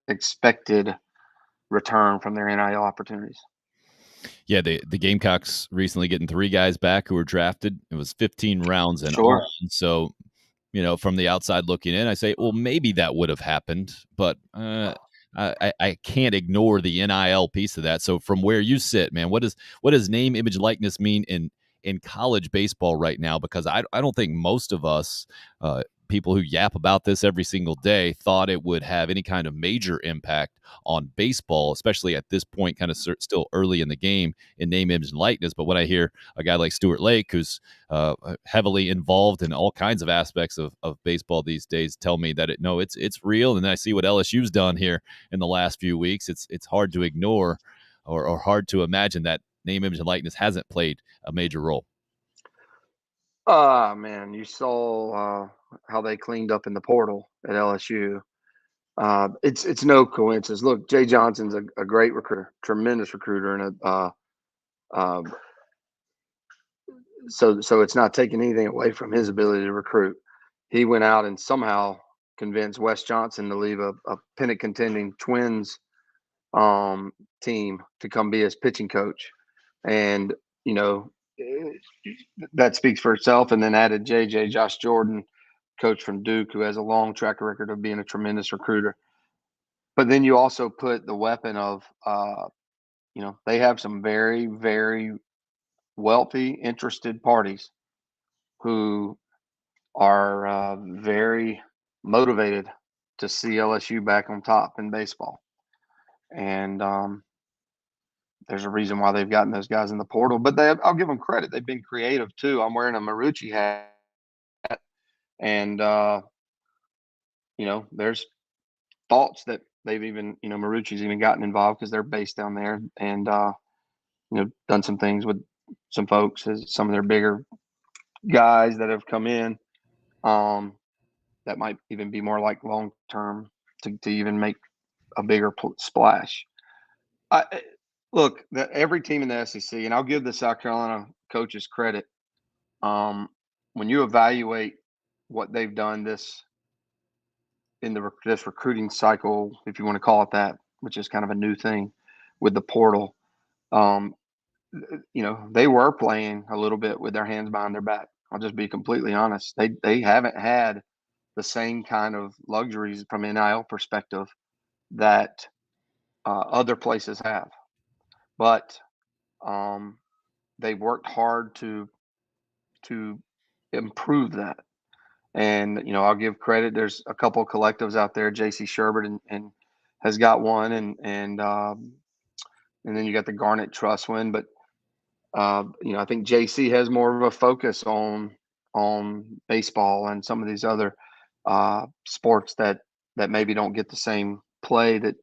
expected return from their NIL opportunities. Yeah, the Gamecocks recently getting 3 guys back who were drafted. It was 15 rounds and Sure. on. So, from the outside looking in, I say, well, maybe that would have happened, but I can't ignore the NIL piece of that. So from where you sit, man, what does name, image, likeness mean in college baseball right now? Because I don't think most of us, people who yap about this every single day, thought it would have any kind of major impact on baseball, especially at this point, kind of still early in the game in name, image, and likeness. But when I hear a guy like Stuart Lake, who's heavily involved in all kinds of aspects of baseball these days, tell me that it's real, and then I see what LSU's done here in the last few weeks, it's hard to ignore or hard to imagine that name, image, and likeness hasn't played a major role. Man, you saw how they cleaned up in the portal at LSU. It's no coincidence. Look, Jay Johnson's a great recruiter, tremendous recruiter, and so it's not taking anything away from his ability to recruit. He went out and somehow convinced Wes Johnson to leave a pennant contending Twins team to come be his pitching coach. And, that speaks for itself. And then added Josh Jordan, coach from Duke, who has a long track record of being a tremendous recruiter. But then you also put the weapon of, they have some very, very wealthy, interested parties who are very motivated to see LSU back on top in baseball. And there's a reason why they've gotten those guys in the portal. But I'll give them credit. They've been creative, too. I'm wearing a Marucci hat. And, there's thoughts that they've even, Marucci's even gotten involved because they're based down there and, done some things with some folks, as some of their bigger guys that have come in that might even be more like long term to even make a bigger splash. Look, every team in the SEC, and I'll give the South Carolina coaches credit. When you evaluate what they've done this recruiting cycle, if you want to call it that, which is kind of a new thing with the portal, they were playing a little bit with their hands behind their back. I'll just be completely honest. They haven't had the same kind of luxuries from NIL perspective that other places have. But they worked hard to improve that. And, I'll give credit. There's a couple of collectives out there. JC Sherbert and has got one. And then you got the Garnet Trust one. But, I think JC has more of a focus on baseball and some of these other sports that maybe don't get the same play that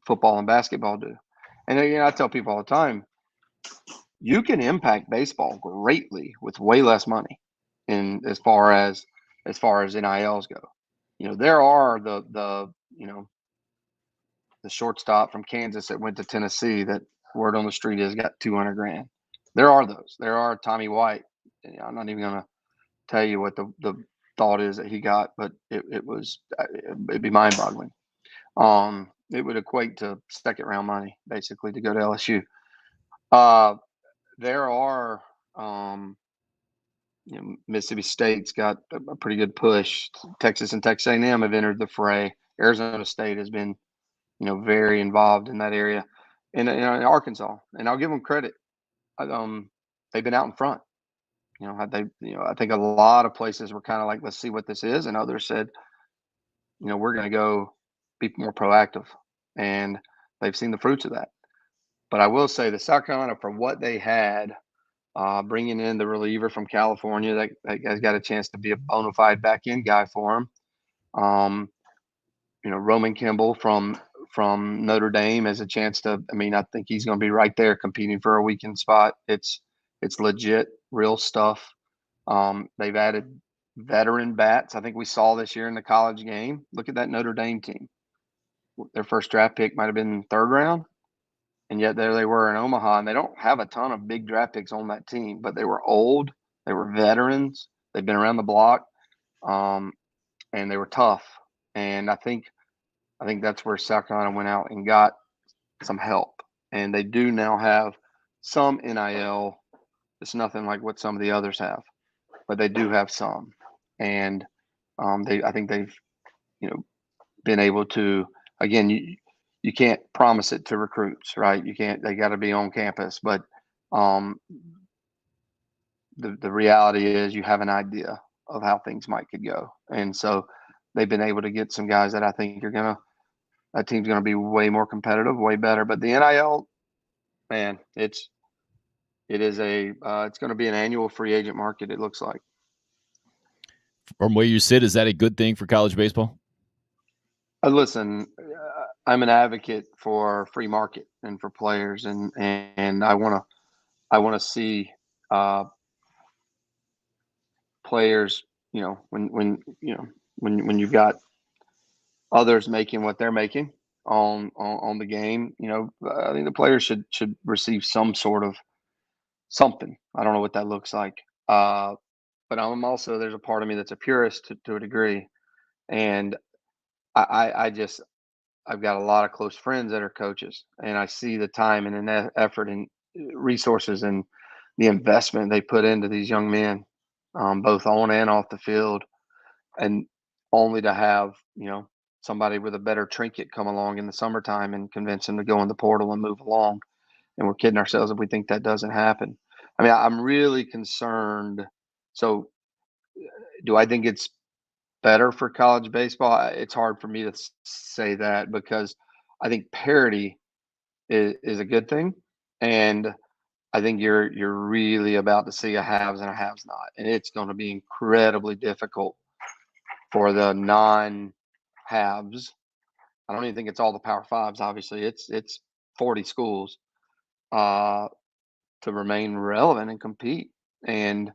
football and basketball do. And, I tell people all the time, you can impact baseball greatly with way less money as far as NILs go. There are the shortstop from Kansas that went to Tennessee that word on the street is got $200,000. There are those. There are Tommy White. I'm not even going to tell you what the thought is that he got, but it'd be mind boggling. It would equate to second round money basically to go to LSU. There are, Mississippi State's got a pretty good push. Texas and Texas A&M have entered the fray. Arizona State has been, very involved in that area, and in Arkansas. And I'll give them credit. They've been out in front. I think a lot of places were kind of like, let's see what this is, and others said, we're going to go be more proactive, and they've seen the fruits of that. But I will say the South Carolina, for what they had, bringing in the reliever from California, that guy's got a chance to be a bona fide back end guy for him. Roman Kimball from Notre Dame has a chance to. I think he's going to be right there competing for a weekend spot. It's legit, real stuff. They've added veteran bats. I think we saw this year in the college game. Look at that Notre Dame team. Their first draft pick might have been third round. And yet there they were in Omaha, and they don't have a ton of big draft picks on that team, but they were old, they were veterans, they've been around the block, and they were tough. And I think that's where South Carolina went out and got some help. And they do now have some NIL. It's nothing like what some of the others have, but they do have some. And I think they've, been able to, again, you can't promise it to recruits, right? They got to be on campus, but the reality is you have an idea of how things could go. And so they've been able to get some guys that I think that team's going to be way more competitive, way better. But the NIL, man, it's going to be an annual free agent market. It looks like. From where you sit, is that a good thing for college baseball? Listen, I'm an advocate for free market and for players, and I want to see players. When you've got others making what they're making on the game, I think the players should receive some sort of something. I don't know what that looks like, But I'm also, there's a part of me that's a purist to a degree. And I've got a lot of close friends that are coaches, and I see the time and the effort and resources and the investment they put into these young men, both on and off the field, and only to have, somebody with a better trinket come along in the summertime and convince them to go in the portal and move along. And we're kidding ourselves if we think that doesn't happen. I mean, I'm really concerned. So do I think it's better for college baseball? It's hard for me to say that, because I think parity is a good thing. And I think you're really about to see a haves and a haves not. And it's going to be incredibly difficult for the non-haves. I don't even think it's all the Power Fives. Obviously, it's 40 schools to remain relevant and compete. And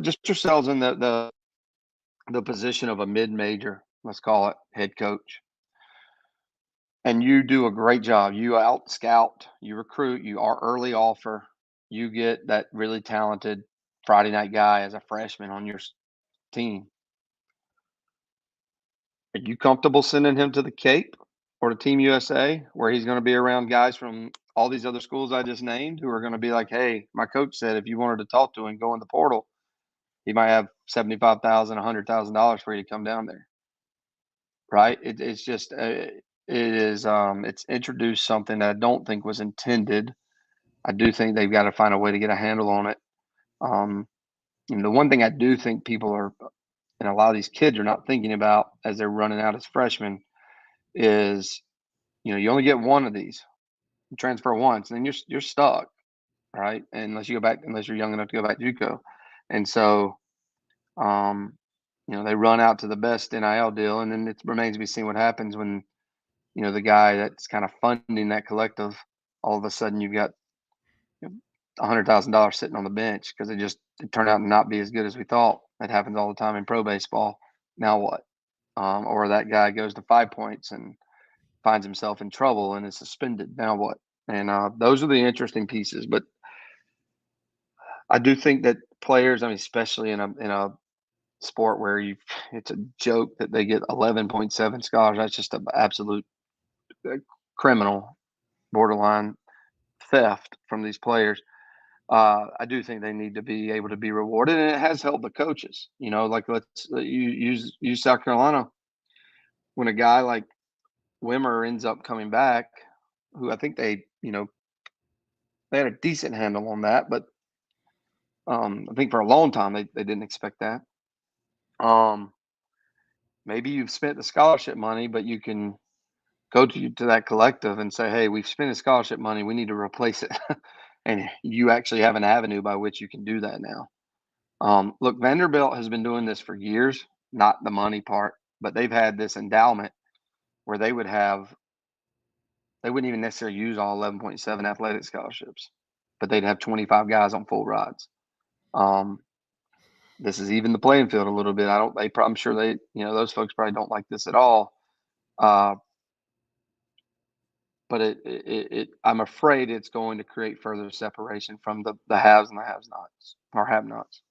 just yourselves in the position of a mid-major, let's call it, head coach. And you do a great job. You out scout, you recruit, you are early offer, you get that really talented Friday night guy as a freshman on your team. Are you comfortable sending him to the Cape or to Team USA, where he's going to be around guys from all these other schools I just named, who are going to be like, hey, my coach said if you wanted to talk to him, go in the portal. He might have $75,000, $100,000 for you to come down there. Right? It's just it's introduced something that I don't think was intended. I do think they've got to find a way to get a handle on it. And the one thing I do think people are, and a lot of these kids are not thinking about as they're running out as freshmen, is, you only get one of these. You transfer once, and then you're stuck, right? Unless you're young enough to go back to JUCO. And so, they run out to the best NIL deal, and then it remains to be seen what happens when, the guy that's kind of funding that collective, all of a sudden you've got $100,000 sitting on the bench because it turned out to not be as good as we thought. That happens all the time in pro baseball. Now what? Or that guy goes to 5 points and finds himself in trouble and is suspended. Now what? And those are the interesting pieces. But I do think that players, especially in a sport where it's a joke that they get 11.7 scholars. That's just an absolute criminal, borderline theft from these players. I do think they need to be able to be rewarded, and it has helped the coaches. Like let's use South Carolina. When a guy like Wimmer ends up coming back, who I think they had a decent handle on that, but I think for a long time they didn't expect that. Maybe you've spent the scholarship money, but you can go to that collective and say, hey, we've spent the scholarship money, we need to replace it. And you actually have an avenue by which you can do that now. Look, Vanderbilt has been doing this for years, not the money part, but they've had this endowment where they wouldn't even necessarily use all 11.7 athletic scholarships, but they'd have 25 guys on full rides. This is even the playing field a little bit. I'm sure those folks probably don't like this at all. But I'm afraid it's going to create further separation from the haves and the have-nots, or have-nots.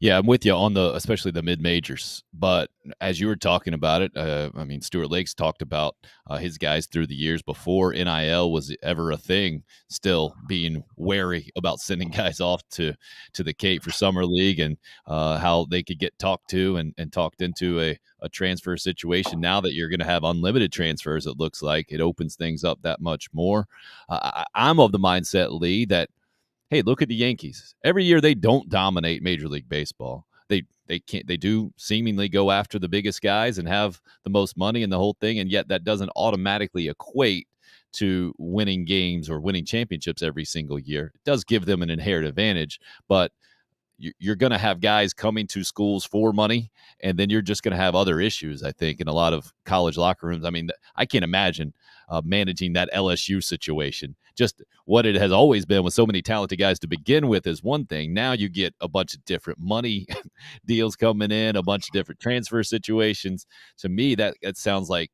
Yeah, I'm with you on especially the mid majors. But as you were talking about it, Stuart Lake's talked about his guys through the years before NIL was ever a thing, still being wary about sending guys off to the Cape for summer league, and how they could get talked to and talked into a transfer situation. Now that you're going to have unlimited transfers, it looks like it opens things up that much more. I'm of the mindset, Lee, that hey, look at the Yankees. Every year they don't dominate Major League Baseball. They do seemingly go after the biggest guys and have the most money and the whole thing, and yet that doesn't automatically equate to winning games or winning championships every single year. It does give them an inherent advantage, but you're going to have guys coming to schools for money, and then you're just going to have other issues, I think, in a lot of college locker rooms. I can't imagine managing that LSU situation. Just what it has always been with so many talented guys to begin with is one thing. Now you get a bunch of different money deals coming in, a bunch of different transfer situations. To me, that sounds like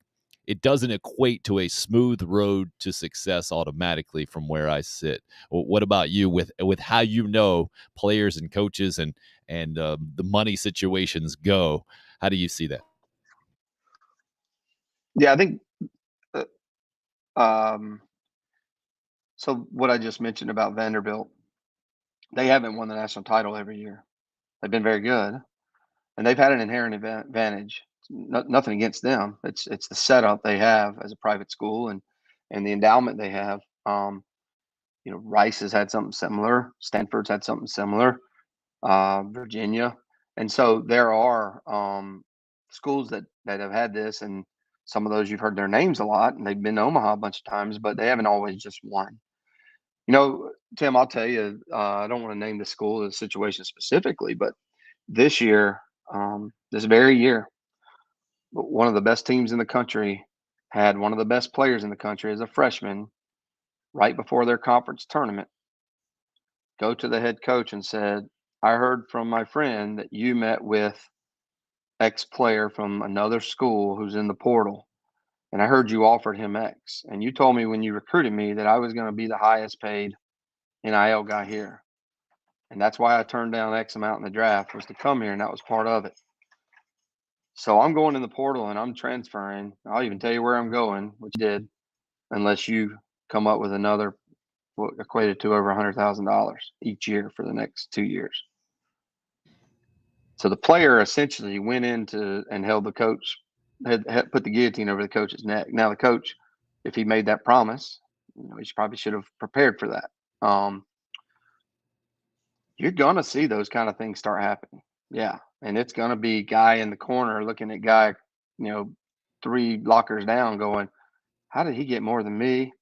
it doesn't equate to a smooth road to success automatically from where I sit. What about you with how players and coaches and the money situations go? How do you see that? Yeah, I think so what I just mentioned about Vanderbilt, they haven't won the national title every year. They've been very good, and they've had an inherent advantage. Nothing against them. It's the setup they have as a private school and the endowment they have. Rice has had something similar. Stanford's had something similar. Virginia, and so there are schools that have had this, and some of those you've heard their names a lot, and they've been to Omaha a bunch of times, but they haven't always just won. Tim, I'll tell you, I don't want to name the school or the situation specifically, but this year, this very year, one of the best teams in the country had one of the best players in the country as a freshman right before their conference tournament go to the head coach and said, I heard from my friend that you met with X player from another school who's in the portal, and I heard you offered him X, and you told me when you recruited me that I was going to be the highest paid NIL guy here. And that's why I turned down X amount in the draft, was to come here, and that was part of it. So I'm going in the portal and I'm transferring. I'll even tell you where I'm going, which I did, unless you come up with another what equated to over $100,000 each year for the next 2 years. So the player essentially went into and held the coach, had put the guillotine over the coach's neck. Now the coach, if he made that promise, he probably should have prepared for that. You're gonna see those kind of things start happening. Yeah, and it's gonna be guy in the corner looking at guy, 3 lockers down, going, "How did he get more than me?"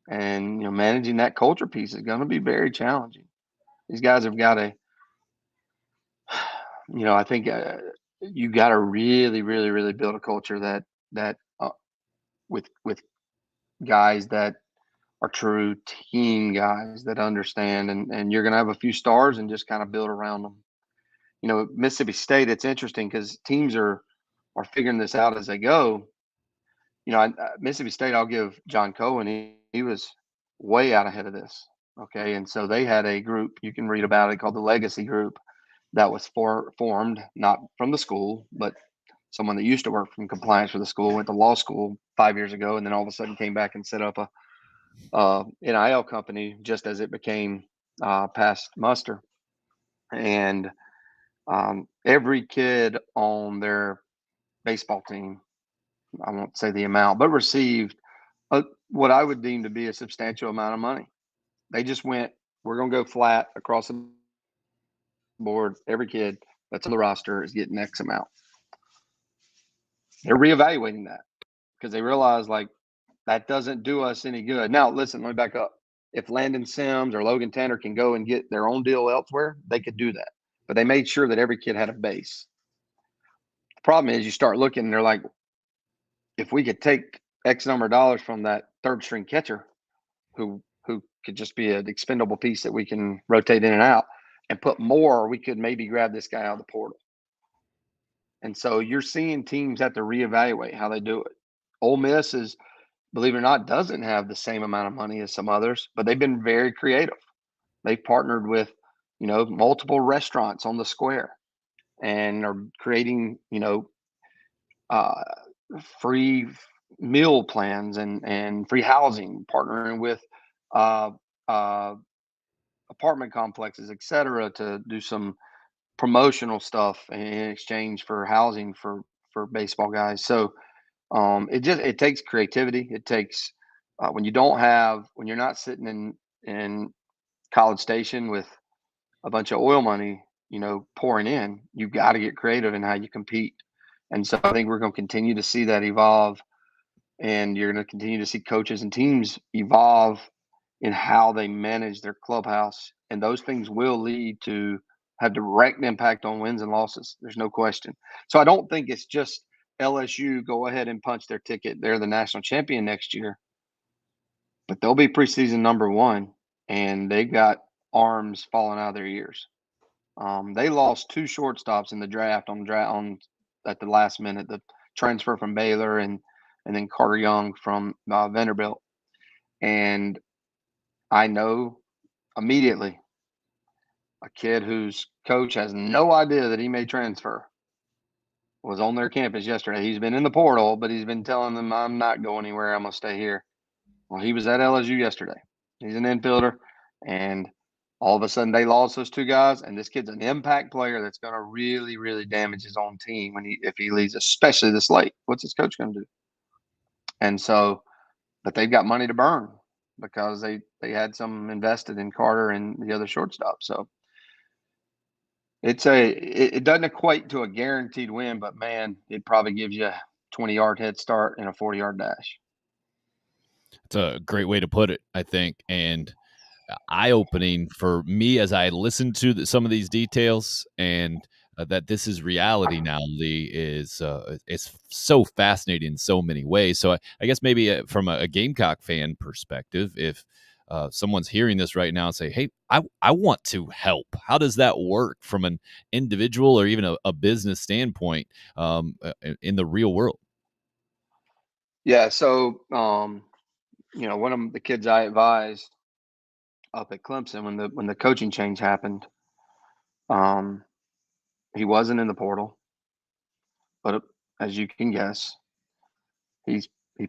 And managing that culture piece is gonna be very challenging. These guys have got to, I think you got to really, really, really build a culture that with guys that are true team guys that understand, and you're gonna have a few stars and just kind of build around them. Mississippi State, it's interesting because teams are figuring this out as they go. Mississippi State, I'll give John Cohen, he was way out ahead of this. Okay. And so they had a group, you can read about it, called the Legacy Group, that was formed, not from the school, but someone that used to work from compliance for the school, went to law school 5 years ago, and then all of a sudden came back and set up a NIL company just as it became past muster. And every kid on their baseball team, I won't say the amount, but received what I would deem to be a substantial amount of money. They just went, we're going to go flat across the board. Every kid that's on the roster is getting X amount. They're reevaluating that because they realize that doesn't do us any good. Now, listen, let me back up. If Landon Sims or Logan Tanner can go and get their own deal elsewhere, they could do that. But they made sure that every kid had a base. The problem is you start looking and they're like, if we could take X number of dollars from that third string catcher who could just be an expendable piece that we can rotate in and out, and put more, we could maybe grab this guy out of the portal. And so you're seeing teams have to reevaluate how they do it. Ole Miss is, believe it or not, doesn't have the same amount of money as some others, but they've been very creative. They've partnered with, multiple restaurants on the square and are creating, free meal plans and free housing, partnering with apartment complexes, et cetera, to do some promotional stuff in exchange for housing for baseball guys. So it takes creativity. It takes when you're not sitting in College Station with a bunch of oil money, pouring in, you've got to get creative in how you compete. And so I think we're going to continue to see that evolve, and you're going to continue to see coaches and teams evolve in how they manage their clubhouse. And those things will lead to have direct impact on wins and losses. There's no question. So I don't think it's just LSU go ahead and punch their ticket. They're the national champion next year, but they'll be preseason number 1, and they've got arms falling out of their ears. They lost 2 shortstops in the draft on at the last minute, the transfer from Baylor and and then Carter Young from Vanderbilt. And I know immediately a kid whose coach has no idea that he may transfer was on their campus yesterday. He's been in the portal, but he's been telling them, I'm not going anywhere. I'm going to stay here. Well, he was at LSU yesterday. He's an infielder, and all of a sudden they lost those two guys, and this kid's an impact player that's going to really, really damage his own team if he leaves, especially this late. What's his coach going to do? And so, but they've got money to burn because they had some invested in Carter and the other shortstop. So it doesn't equate to a guaranteed win, but man, it probably gives you a 20-yard head start and a 40-yard dash. It's a great way to put it, I think, and eye-opening for me as I listen to some of these details, and that this is reality now, Lee, is it's so fascinating in so many ways. So I guess maybe from a Gamecock fan perspective, if someone's hearing this right now and say, hey, I want to help, how does that work from an individual or even a business standpoint in the real world? Yeah, so one of the kids I advised up at Clemson when the coaching change happened, he wasn't in the portal, but as you can guess, he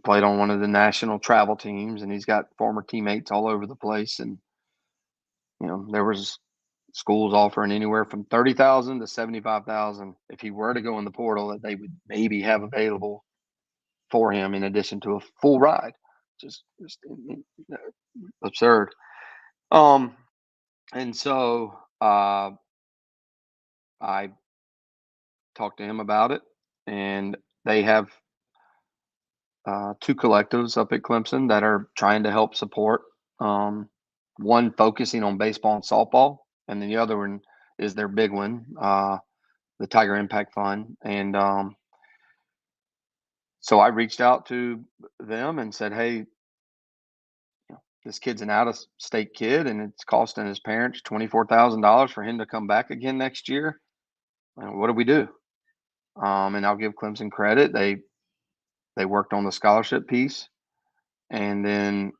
played on one of the national travel teams, and he's got former teammates all over the place. And there was schools offering anywhere from $30,000 to $75,000 if he were to go in the portal that they would maybe have available for him in addition to a full ride. Just absurd. And so I talked to him about it, and they have two collectives up at Clemson that are trying to help support. One focusing on baseball and softball, and then the other one is their big one, the Tiger Impact Fund. And so I reached out to them and said, hey, this kid's an out-of-state kid, and it's costing his parents $24,000 for him to come back again next year. And what do we do? And I'll give Clemson credit. They worked on the scholarship piece, and then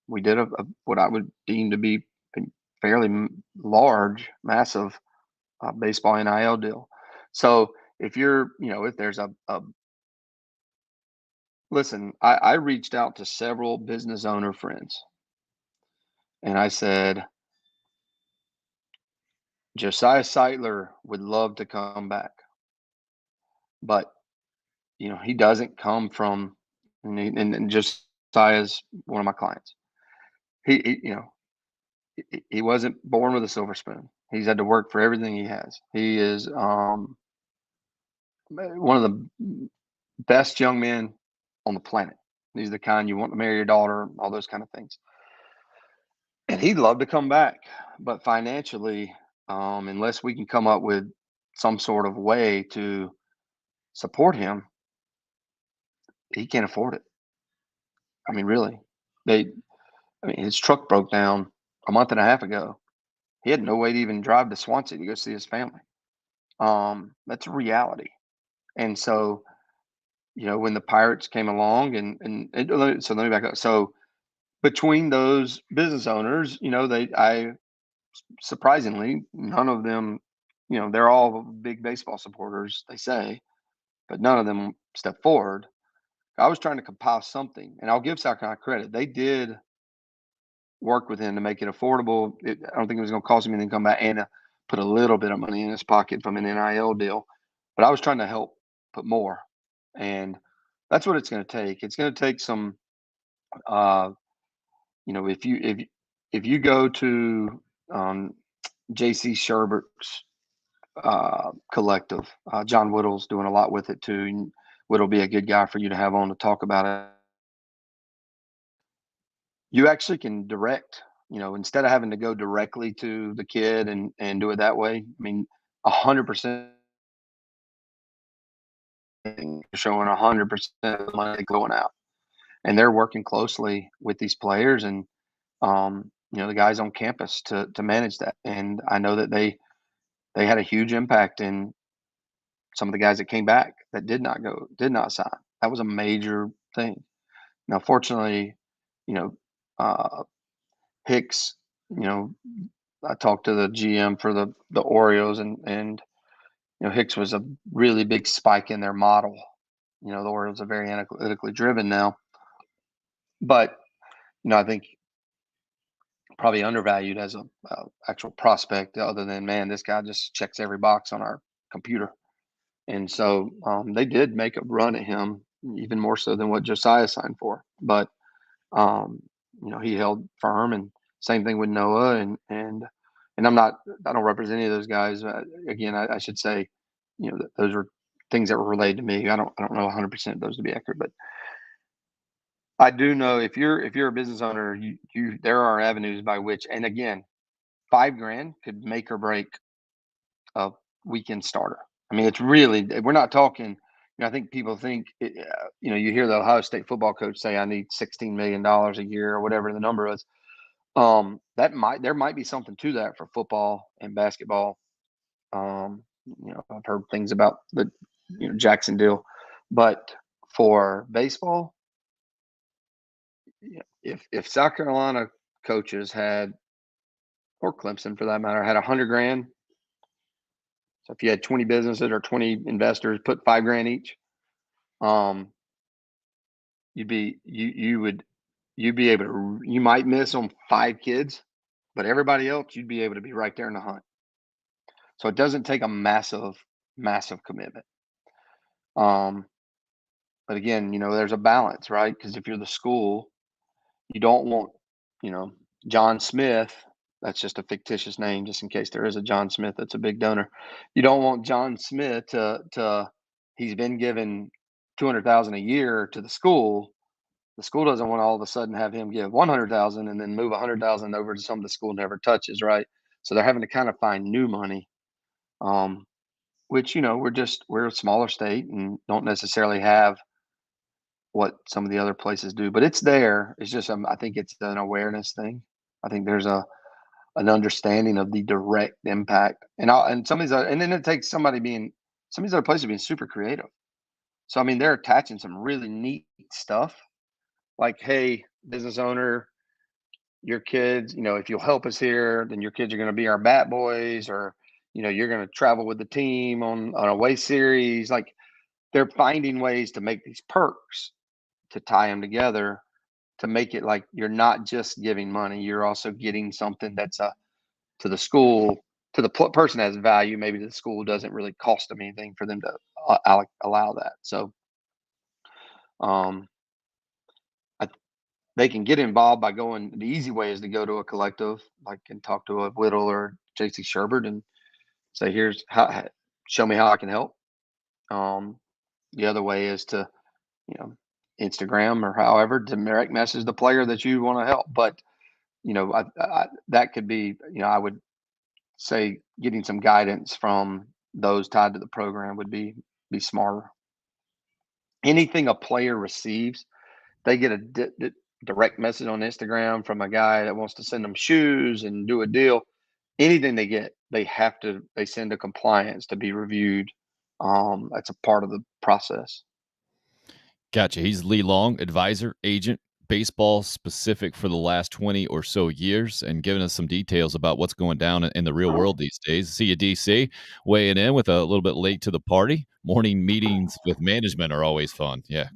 we did what I would deem to be a fairly large, massive baseball NIL deal. So if you're, if there's listen, I reached out to several business owner friends, and I said, Josiah Seitler would love to come back, but he doesn't come from, and Josiah's one of my clients. He wasn't born with a silver spoon. He's had to work for everything he has. He is one of the best young men on the planet. He's the kind you want to marry your daughter, all those kind of things. And he'd love to come back, but financially, unless we can come up with some sort of way to support him, he can't afford it. I mean, really, his truck broke down a month and a half ago. He had no way to even drive to Swansea to go see his family. That's a reality. And so, when the Pirates came along so let me back up. So between those business owners, surprisingly, none of them, they're all big baseball supporters, they say, but none of them stepped forward. I was trying to compile something, and I'll give South Carolina credit. They did work with him to make it affordable. I don't think it was going to cost him anything to come back and put a little bit of money in his pocket from an NIL deal. But I was trying to help put more, and that's what it's going to take. It's going to take some, if you go to J.C. Sherbert's collective, John Whittle's doing a lot with it too. And Whittle be a good guy for you to have on to talk about it. You actually can direct, instead of having to go directly to the kid and do it that way. I mean, 100% showing 100% of the money going out, and they're working closely with these players and the guys on campus to manage that. And I know that they had a huge impact in some of the guys that came back that did not sign. That was a major thing. Now, fortunately, you know, Hicks, you know, I talked to the GM for the Orioles, and Hicks was a really big spike in their model. The Orioles are very analytically driven now, but I think probably undervalued as a actual prospect. Other than, man, this guy just checks every box on our computer, and so they did make a run at him, even more so than what Josiah signed for. But he held firm, and same thing with Noah, and I don't represent any of those guys. Again, I should say, those are things that were relayed to me. I don't know 100% of those to be accurate, but I do know if you're a business owner, there are avenues by which, and again, $5,000 could make or break a weekend starter. I mean, it's really, we're not talking. I think people think, you hear the Ohio State football coach say, "I need $16 million a year," or whatever the number is. There might be something to that for football and basketball. I've heard things about the Jackson deal, but for baseball, if South Carolina coaches had, or Clemson for that matter, had $100,000. So if you had 20 businesses or 20 investors, put $5,000 each, you'd be able to. You might miss on 5 kids, but everybody else, you'd be able to be right there in the hunt. So it doesn't take a massive commitment. But again, there's a balance, right? Because if you're the school, you don't want, John Smith. That's just a fictitious name, just in case there is a John Smith that's a big donor. You don't want John Smith to he's been given $200,000 a year to the school. The school doesn't want to all of a sudden have him give $100,000 and then move $100,000 over to something the school never touches, right? So they're having to kind of find new money, which we're a smaller state and don't necessarily have what some of the other places do, but it's there. It's just I think it's an awareness thing. I think there's an understanding of the direct impact, and some of these and then it takes some of these other places being super creative. So I mean, they're attaching some really neat stuff, like, hey, business owner, your kids, if you'll help us here, then your kids are going to be our bat boys, or you're going to travel with the team on a away series. Like, they're finding ways to make these perks to tie them together, to make it like you're not just giving money, you're also getting something that's to the school, to the person has value. Maybe the school doesn't really cost them anything for them to allow that. So they can get involved by going. The easy way is to go to a collective, like, and talk to a Whittle or JC Sherbert and say, here's how, show me how I can help. The other way is to, Instagram or however, direct message the player that you want to help. But, that could be, I would say getting some guidance from those tied to the program would be smarter. Anything a player receives, they get a direct message on Instagram from a guy that wants to send them shoes and do a deal. Anything they get, they send to compliance to be reviewed. That's a part of the process. Gotcha. He's Lee Long, advisor, agent, baseball specific for the last 20 or so years, and giving us some details about what's going down in the real world these days. See you, DC, weighing in with a little bit late to the party. Morning meetings with management are always fun. Yeah,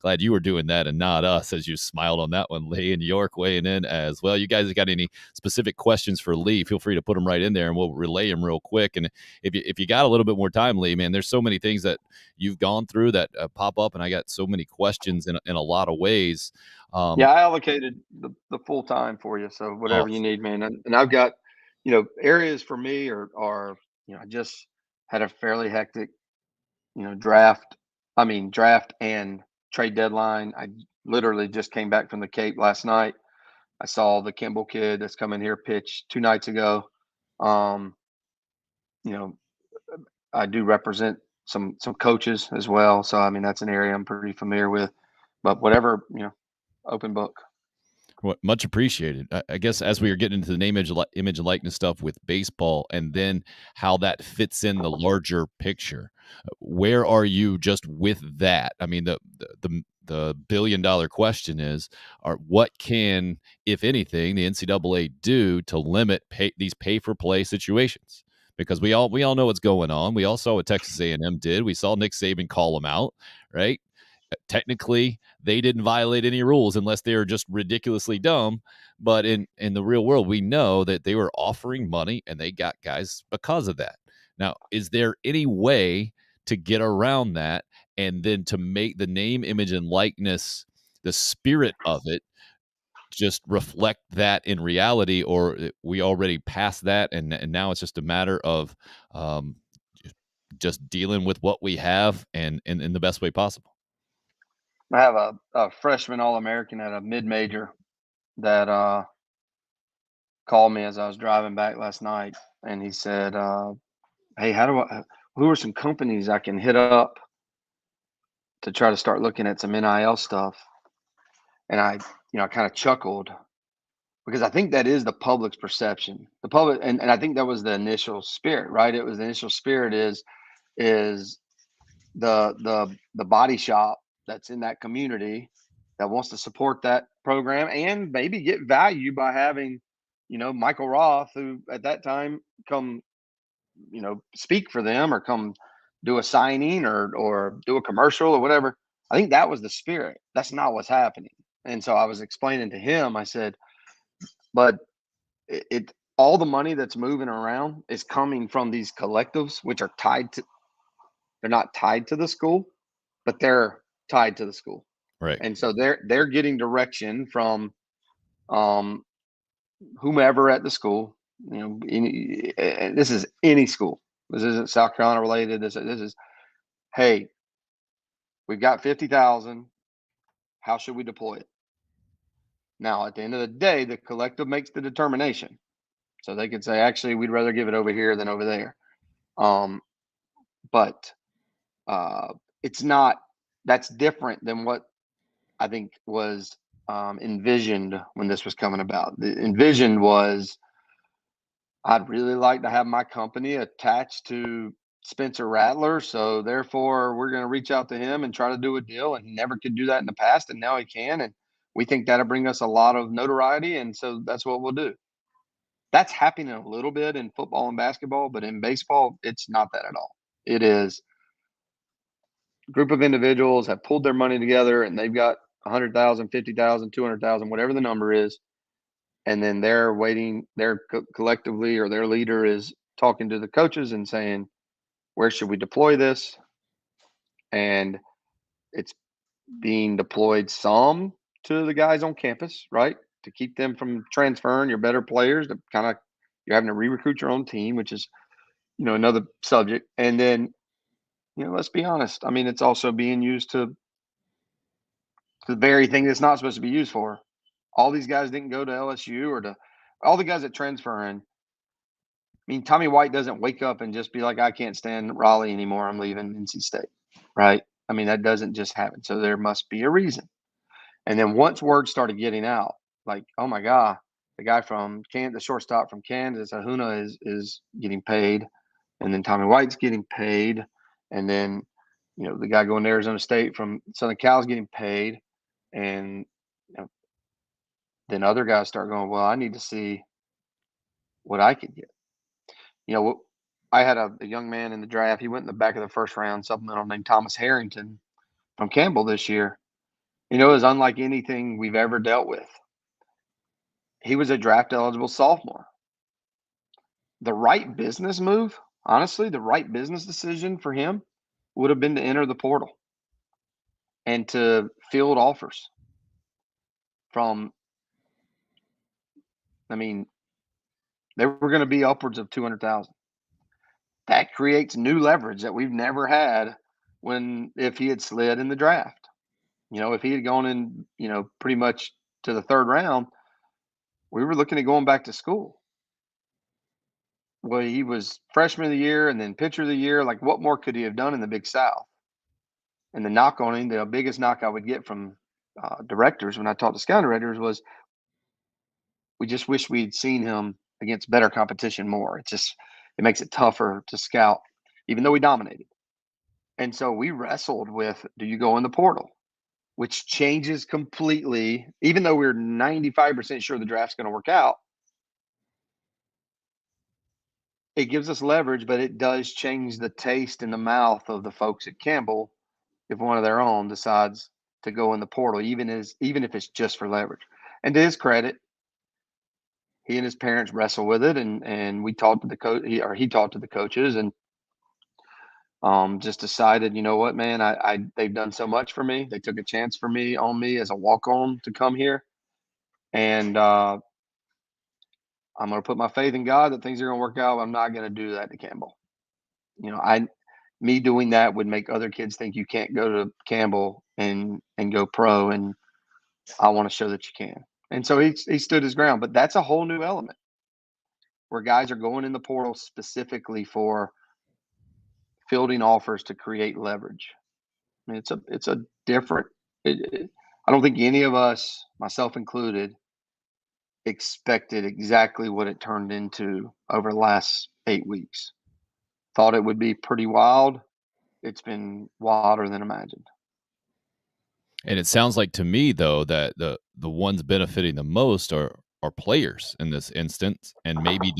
glad you were doing that and not us, as you smiled on that one. Lee and York weighing in as well. You guys got any specific questions for Lee? Feel free to put them right in there, and we'll relay them real quick. And if you got a little bit more time, Lee, man, there's so many things that you've gone through that pop up, and I got so many questions in a lot of ways. Yeah, I allocated the full time for you, so whatever you need, man. And I've got, areas for me are I just had a fairly hectic, draft and trade deadline. I literally just came back from the Cape last night. I saw the Kimball kid that's coming here pitch 2 nights ago. I do represent some coaches as well, so I mean that's an area I'm pretty familiar with. But whatever, open book. Well, much appreciated. I guess as we are getting into the name, image and likeness stuff with baseball, and then how that fits in the larger picture, where are you just with that? I mean, the the billion-dollar question is, what can, if anything, the NCAA do to limit these pay-for-play situations? Because we all know what's going on. We all saw what Texas A&M did. We saw Nick Saban call them out, right? Technically, they didn't violate any rules unless they were just ridiculously dumb. But in the real world, we know that they were offering money and they got guys because of that. Now, is there any way to get around that and then to make the name, image, and likeness, the spirit of it, just reflect that in reality, or we already passed that and now it's just a matter of just dealing with what we have and in the best way possible? I have a freshman All-American at a mid-major that called me as I was driving back last night, and he said, hey, who are some companies I can hit up to try to start looking at some NIL stuff? And I kind of chuckled, because I think that is the public's perception. The public, and I think that was the initial spirit, right? It was the initial spirit is the body shop that's in that community that wants to support that program and maybe get value by having, Michael Roth, who at that time come, speak for them or come do a signing or do a commercial or whatever. I think that was the spirit. That's not what's happening. And so I was explaining to him, I said, but it all the money that's moving around is coming from these collectives, which are they're not tied to the school, but they're tied to the school. Right. And so they're getting direction from whomever at the school. This is any school. This isn't South Carolina related. This is, hey, we've got 50,000. How should we deploy it? Now, at the end of the day, the collective makes the determination. So they could say, actually, we'd rather give it over here than over there. But it's not, that's different than what I think was envisioned when this was coming about. The envisioned was, I'd really like to have my company attached to Spencer Rattler, so therefore we're going to reach out to him and try to do a deal. And he never could do that in the past, and now he can. And we think that'll bring us a lot of notoriety, and so that's what we'll do. That's happening a little bit in football and basketball, but in baseball, it's not that at all. It is a group of individuals have pulled their money together, and they've got 100,000, 50,000, 200,000, whatever the number is. And then they're waiting, they're collectively, or their leader is talking to the coaches and saying, where should we deploy this? And it's being deployed some to the guys on campus, right? To keep them from transferring your better players, to kind of, you're having to re-recruit your own team, which is, another subject. And then, let's be honest. I mean, it's also being used to the very thing that's not supposed to be used for. All these guys didn't go to LSU or to all the guys that transfer in. I mean, Tommy White doesn't wake up and just be like, I can't stand Raleigh anymore. I'm leaving NC State, right? I mean, that doesn't just happen. So there must be a reason. And then once word started getting out, like, oh my God, the guy from the shortstop from Kansas, Ahuna, is getting paid. And then Tommy White's getting paid. And then, the guy going to Arizona State from Southern Cal is getting paid. And, then other guys start going, well, I need to see what I could get. I had a young man in the draft. He went in the back of the first round, supplemental, named Thomas Harrington from Campbell this year. It was unlike anything we've ever dealt with. He was a draft eligible sophomore. The right business move, honestly, the right business decision for him would have been to enter the portal and to field offers from, they were going to be upwards of 200,000. That creates new leverage that we've never had if he had slid in the draft. If he had gone in, pretty much to the third round, we were looking at going back to school. Well, he was freshman of the year and then pitcher of the year. Like, what more could he have done in the Big South? And the knock on him, the biggest knock I would get from directors when I talked to scout directors was, we just wish we'd seen him against better competition more. It makes it tougher to scout, even though we dominated. And so we wrestled with, do you go in the portal? which changes completely. Even though we're 95% sure the draft's going to work out, it gives us leverage, but it does change the taste in the mouth of the folks at Campbell if one of their own decides to go in the portal, even if it's just for leverage. And to his credit, he and his parents wrestle with it, and we talked to the coach, he talked to the coaches, and just decided, you know what, man, they've done so much for me. They took a chance on me as a walk-on to come here, and I'm going to put my faith in God that things are going to work out. I'm not going to do that to Campbell. You know, me doing that would make other kids think you can't go to Campbell and go pro, and I want to show that you can. And so he stood his ground. But that's a whole new element where guys are going in the portal specifically for fielding offers to create leverage. I mean, it's a different. I don't think any of us, myself included, expected exactly what it turned into over the last 8 weeks. Thought it would be pretty wild. It's been wilder than imagined. And it sounds like to me, though, that the ones benefiting the most are players in this instance, and maybe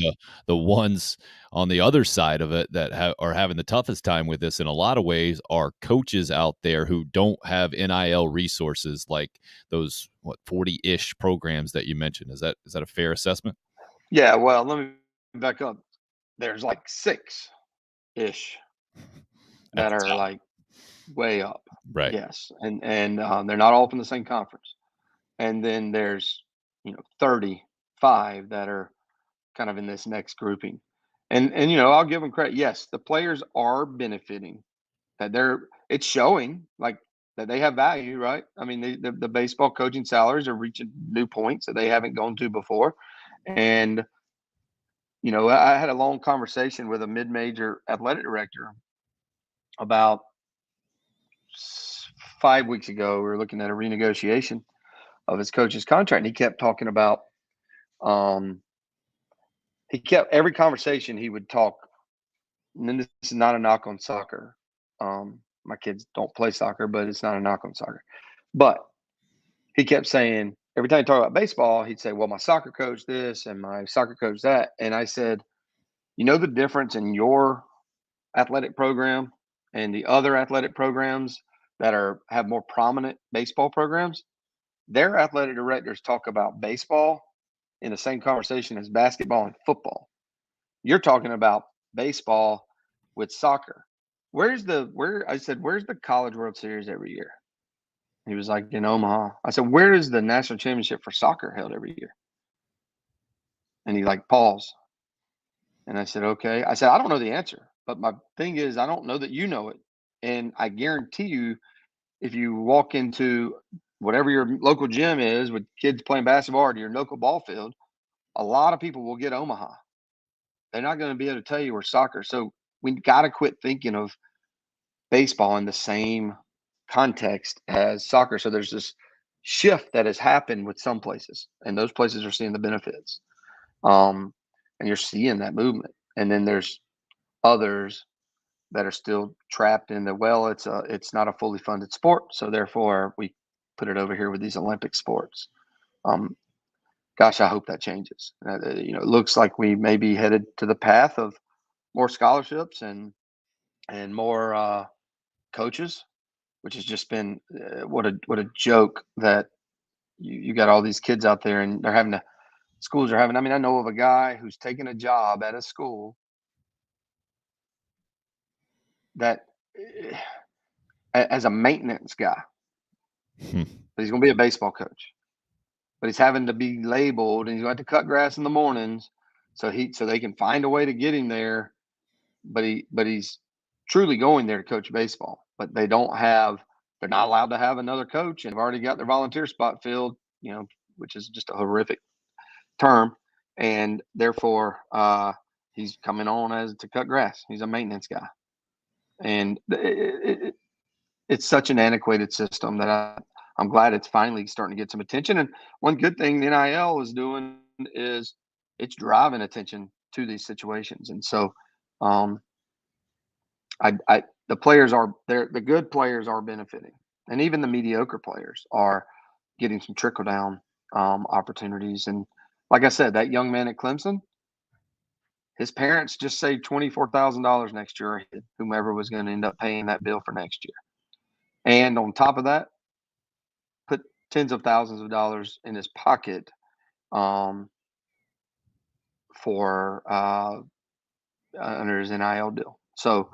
the ones on the other side of it that are having the toughest time with this in a lot of ways are coaches out there who don't have NIL resources like those 40-ish programs that you mentioned. Is that a fair assessment? Yeah, well, let me back up. There's like 6-ish that are like way up. Right. Yes. And they're not all from the same conference. And then there's, 35 that are kind of in this next grouping. And I'll give them credit. Yes, the players are benefiting. That it's showing like that they have value, right? I mean, the baseball coaching salaries are reaching new points that they haven't gone to before. And I had a long conversation with a mid-major athletic director about 5 weeks ago. We were looking at a renegotiation of his coach's contract, and he kept talking about every conversation he would talk, and then this is not a knock on soccer. My kids don't play soccer, but it's not a knock on soccer. But he kept saying, every time he talked about baseball, he'd say, well, my soccer coach this and my soccer coach that. And I said, the difference in your athletic program and the other athletic programs that have more prominent baseball programs? Their athletic directors talk about baseball in the same conversation as basketball and football. You're talking about baseball with soccer. Where's the College World Series every year? He was like, in Omaha. I said, where is the national championship for soccer held every year? And he paused. And I said, okay. I said, I don't know the answer, but my thing is, I don't know that you know it. And I guarantee you, if you walk into whatever your local gym is with kids playing basketball or your local ball field, a lot of people will get Omaha. They're not going to be able to tell you where soccer. So we got to quit thinking of baseball in the same context as soccer. So there's this shift that has happened with some places, and those places are seeing the benefits. And you're seeing that movement. And then there's others that are still trapped in it's not a fully funded sport. So therefore we put it over here with these Olympic sports. Gosh, I hope that changes. It looks like we may be headed to the path of more scholarships and more coaches, which has just been what a joke that you got all these kids out there and schools are having. I mean, I know of a guy who's taken a job at a school that as a maintenance guy, but he's going to be a baseball coach. But he's having to be labeled, and he's going to have to cut grass in the mornings, so they can find a way to get him there. But he's truly going there to coach baseball. But they're not allowed to have another coach, and they've already got their volunteer spot filled. Which is just a horrific term, and therefore he's coming on to cut grass. He's a maintenance guy, and it's such an antiquated system that I'm glad it's finally starting to get some attention. And one good thing the NIL is doing is it's driving attention to these situations. And so the players are there. The good players are benefiting. and even the mediocre players are getting some trickle down opportunities. And like I said, that young man at Clemson, his parents just saved $24,000 next year, whomever was going to end up paying that bill for next year. And on top of that, put tens of thousands of dollars in his pocket for under his NIL deal. So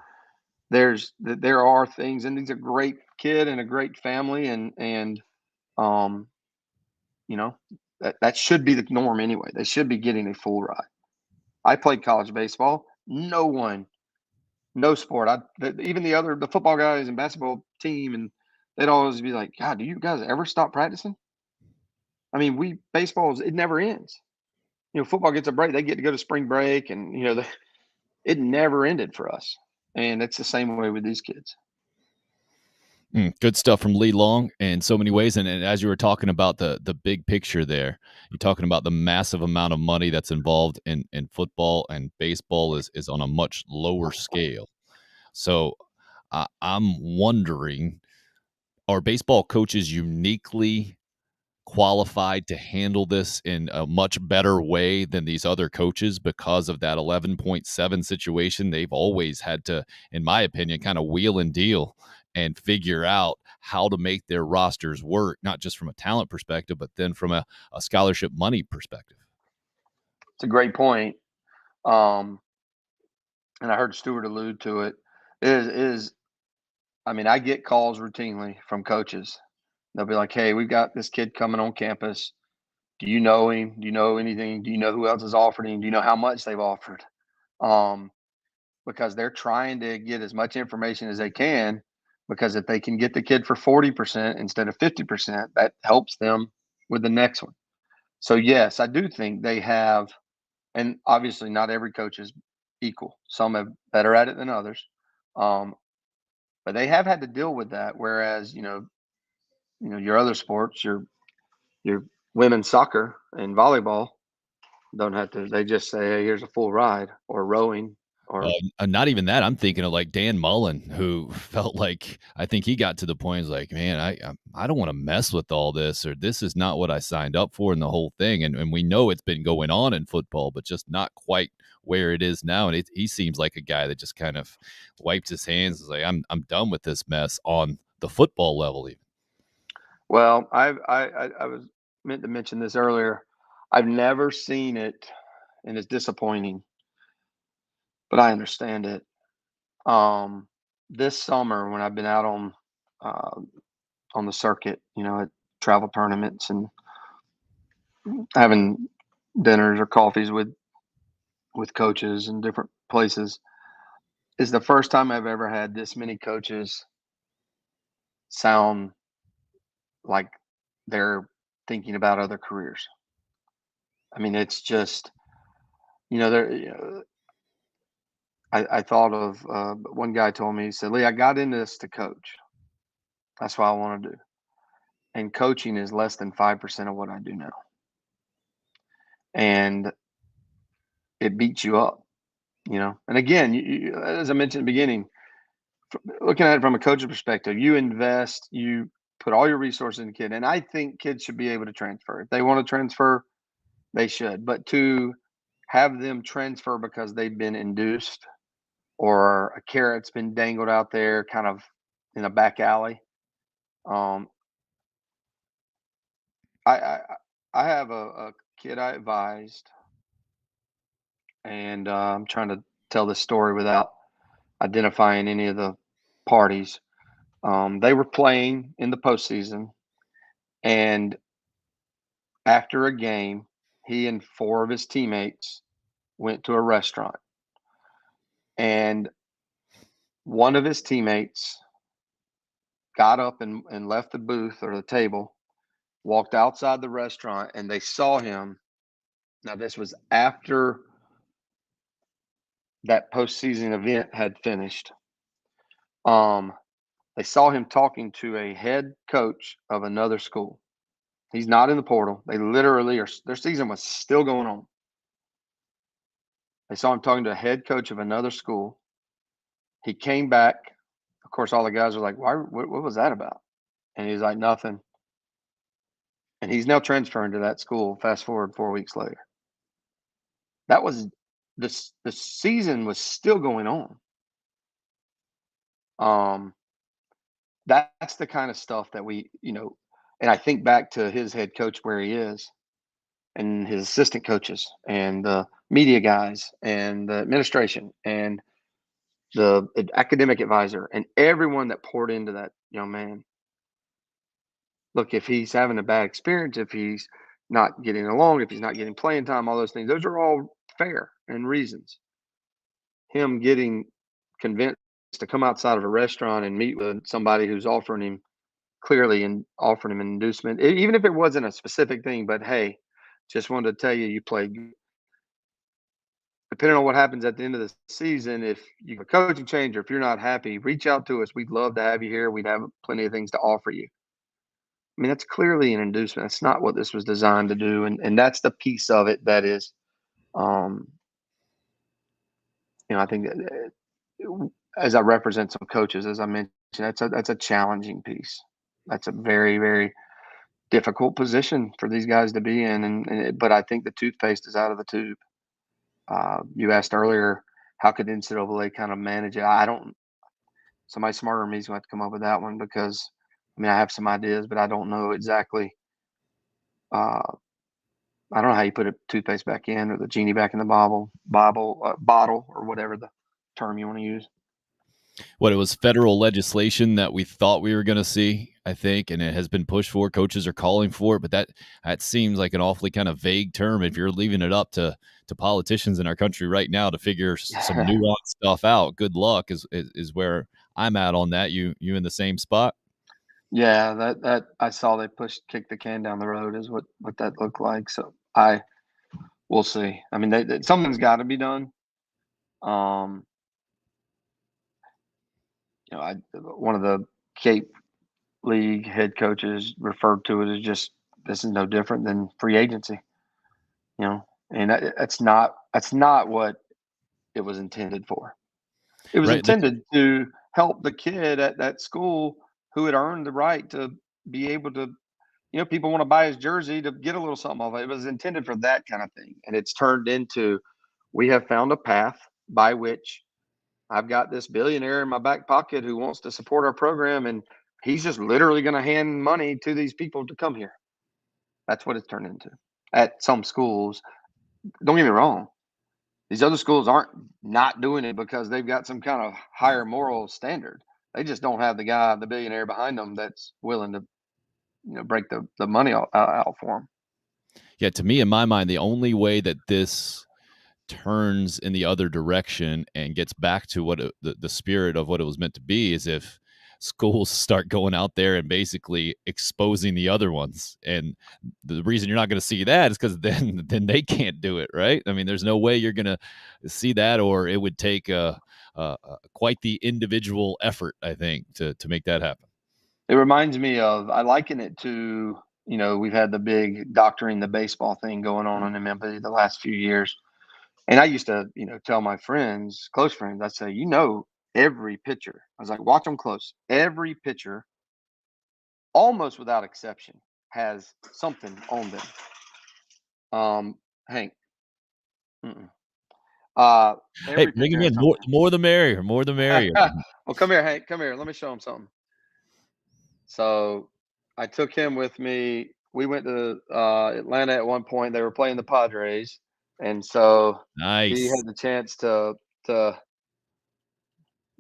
there are things, and he's a great kid and a great family, and you know, that should be the norm anyway. They should be getting a full ride. I played college baseball. No sport. Even the football guys and basketball team, and they'd always be like, God, do you guys ever stop practicing? I mean, baseball, it never ends. Football gets a break. They get to go to spring break, and it never ended for us. And it's the same way with these kids. Good stuff from Lee Long in so many ways. And as you were talking about the big picture there, you're talking about the massive amount of money that's involved in football, and baseball is on a much lower scale. So I'm wondering, are baseball coaches uniquely qualified to handle this in a much better way than these other coaches because of that 11.7 situation? They've always had to, in my opinion, kind of wheel and deal and figure out how to make their rosters work, not just from a talent perspective, but then from a scholarship money perspective. It's a great point. And I heard Stewart allude to it. I get calls routinely from coaches. They'll be like, hey, we've got this kid coming on campus. Do you know him? Do you know anything? Do you know who else has offered him? Do you know how much they've offered? Because they're trying to get as much information as they can, because if they can get the kid for 40% instead of 50%, that helps them with the next one. So, yes, I do think they have, and obviously not every coach is equal. Some are better at it than others. But they have had to deal with that, whereas, your other sports, your women's soccer and volleyball don't have to. They just say, hey, here's a full ride, or rowing. Or not even that. I'm thinking of like Dan Mullen, who felt like, I think he got to the point, like, man, I don't want to mess with all this, or this is not what I signed up for, and the whole thing. And we know it's been going on in football, but just not quite where it is now. And he seems like a guy that just kind of wiped his hands and was like, I'm done with this mess on the football level even. Well, I was meant to mention this earlier. I've never seen it, and it's disappointing, but I understand it. This summer, when I've been out on the circuit, at travel tournaments and having dinners or coffees with coaches in different places, is the first time I've ever had this many coaches sound like they're thinking about other careers. I mean, it's just, I thought of one guy told me, he said, Lee, I got into this to coach. That's what I want to do. And coaching is less than 5% of what I do now. And it beats you up, And again, as I mentioned at the beginning, looking at it from a coach's perspective, you invest, you put all your resources in the kid. And I think kids should be able to transfer. If they want to transfer, they should. But to have them transfer because they've been induced, or a carrot's been dangled out there kind of in a back alley. I have a kid I advised, and I'm trying to tell this story without identifying any of the parties. They were playing in the postseason, and after a game, he and 4 of his teammates went to a restaurant, and one of his teammates got up and left the booth or the table, walked outside the restaurant, and they saw him. Now, this was after that postseason event had finished. They saw him talking to a head coach of another school. He's not in the portal. They literally their season was still going on. They saw him talking to a head coach of another school. He came back. Of course, all the guys are like, "Why? What was that about?" And he's like, nothing. And he's now transferring to that school. Fast forward 4 weeks later. That was the season was still going on. That's the kind of stuff that we, and I think back to his head coach where he is, and his assistant coaches, and the media guys, and the administration, and the academic advisor, and everyone that poured into that young man. Look, if he's having a bad experience, if he's not getting along, if he's not getting playing time, all those things, those are all fair and reasons. Him getting convinced to come outside of a restaurant and meet with somebody who's offering him an inducement, even if it wasn't a specific thing, but hey, just wanted to tell you, you played. Depending on what happens at the end of the season, if you have a coaching change or if you're not happy, reach out to us. We'd love to have you here. We'd have plenty of things to offer you. I mean, that's clearly an inducement. That's not what this was designed to do. And that's the piece of it that is, I think that as I represent some coaches, as I mentioned, that's a challenging piece. That's a very, very difficult position for these guys to be in. But I think the toothpaste is out of the tube. You asked earlier, how could NCAA kind of manage it? Somebody smarter than me is going to have to come up with that one, because, I have some ideas, but I don't know exactly. I don't know how you put a toothpaste back in, or the genie back in the bottle, or whatever the term you want to use. What, it was federal legislation that we thought we were going to see, I think, and it has been pushed for. Coaches are calling for it, but that seems like an awfully kind of vague term. If you're leaving it up to politicians in our country right now to figure some nuanced stuff out, good luck is where I'm at on that. You in the same spot? Yeah, that I saw they kicked the can down the road is what that looked like. So we'll see. I mean, something's got to be done. One of the Cape League head coaches referred to it as just, this is no different than free agency, and that's not what it was intended for. It was intended to help the kid at that school who had earned the right to be able to, people want to buy his jersey to get a little something off it. It was intended for that kind of thing. And it's turned into, we have found a path by which I've got this billionaire in my back pocket who wants to support our program, and he's just literally going to hand money to these people to come here. That's what it's turned into at some schools. Don't get me wrong. These other schools aren't not doing it because they've got some kind of higher moral standard. They just don't have the billionaire behind them that's willing to, break the money out for them. Yeah, to me, in my mind, the only way that this turns in the other direction and gets back to what the spirit of what it was meant to be is if schools start going out there and basically exposing the other ones. And the reason you're not going to see that is because then they can't do it, right? I mean, there's no way you're going to see that, or it would take quite the individual effort, I think, to make that happen. It reminds me of, I liken it to, we've had the big doctoring the baseball thing going on in MLB the last few years. And I used to, tell my friends, close friends, I'd say, every pitcher. I was like, watch them close. Every pitcher, almost without exception, has something on them. Hank. Hey, bring him in. More the merrier. More the merrier. Well, come here, Hank. Come here. Let me show him something. So I took him with me. We went to Atlanta at one point. They were playing the Padres. And so nice. He had the chance to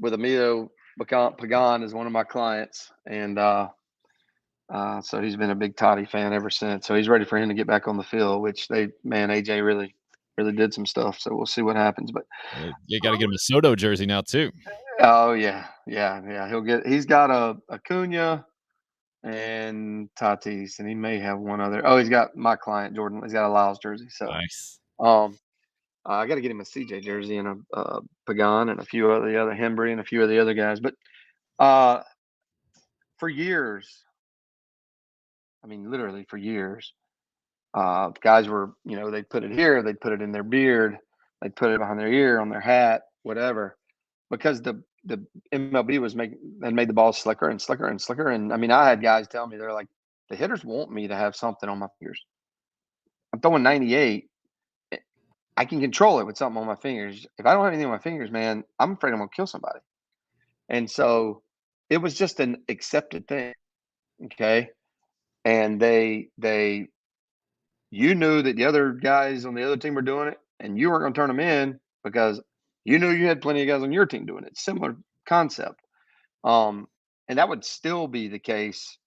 with Emilio Pagan is one of my clients. And so he's been a big Toddy fan ever since. So he's ready for him to get back on the field, which AJ really did some stuff. So we'll see what happens. But you got to get him a Soto jersey now too. Oh yeah. He's got a Acuna and Tatis, and he may have one other. Oh, he's got my client Jordan. He's got a Lyles jersey. So nice. I got to get him a CJ jersey and a Pagan and a few of the other Hembry and a few of the other guys. But for years, literally for years, guys were, they'd put it here, they'd put it in their beard, they'd put it behind their ear, on their hat, whatever. because the MLB was made the ball slicker and slicker and slicker. And I mean, I had guys tell me, they're like, the hitters want me to have something on my fingers. I'm throwing 98. I can control it with something on my fingers. If I don't have anything on my fingers, man, I'm afraid I'm going to kill somebody. And so it was just an accepted thing. Okay. And you knew that the other guys on the other team were doing it, and you weren't going to turn them in because you knew you had plenty of guys on your team doing it. Similar concept. And that would still be the case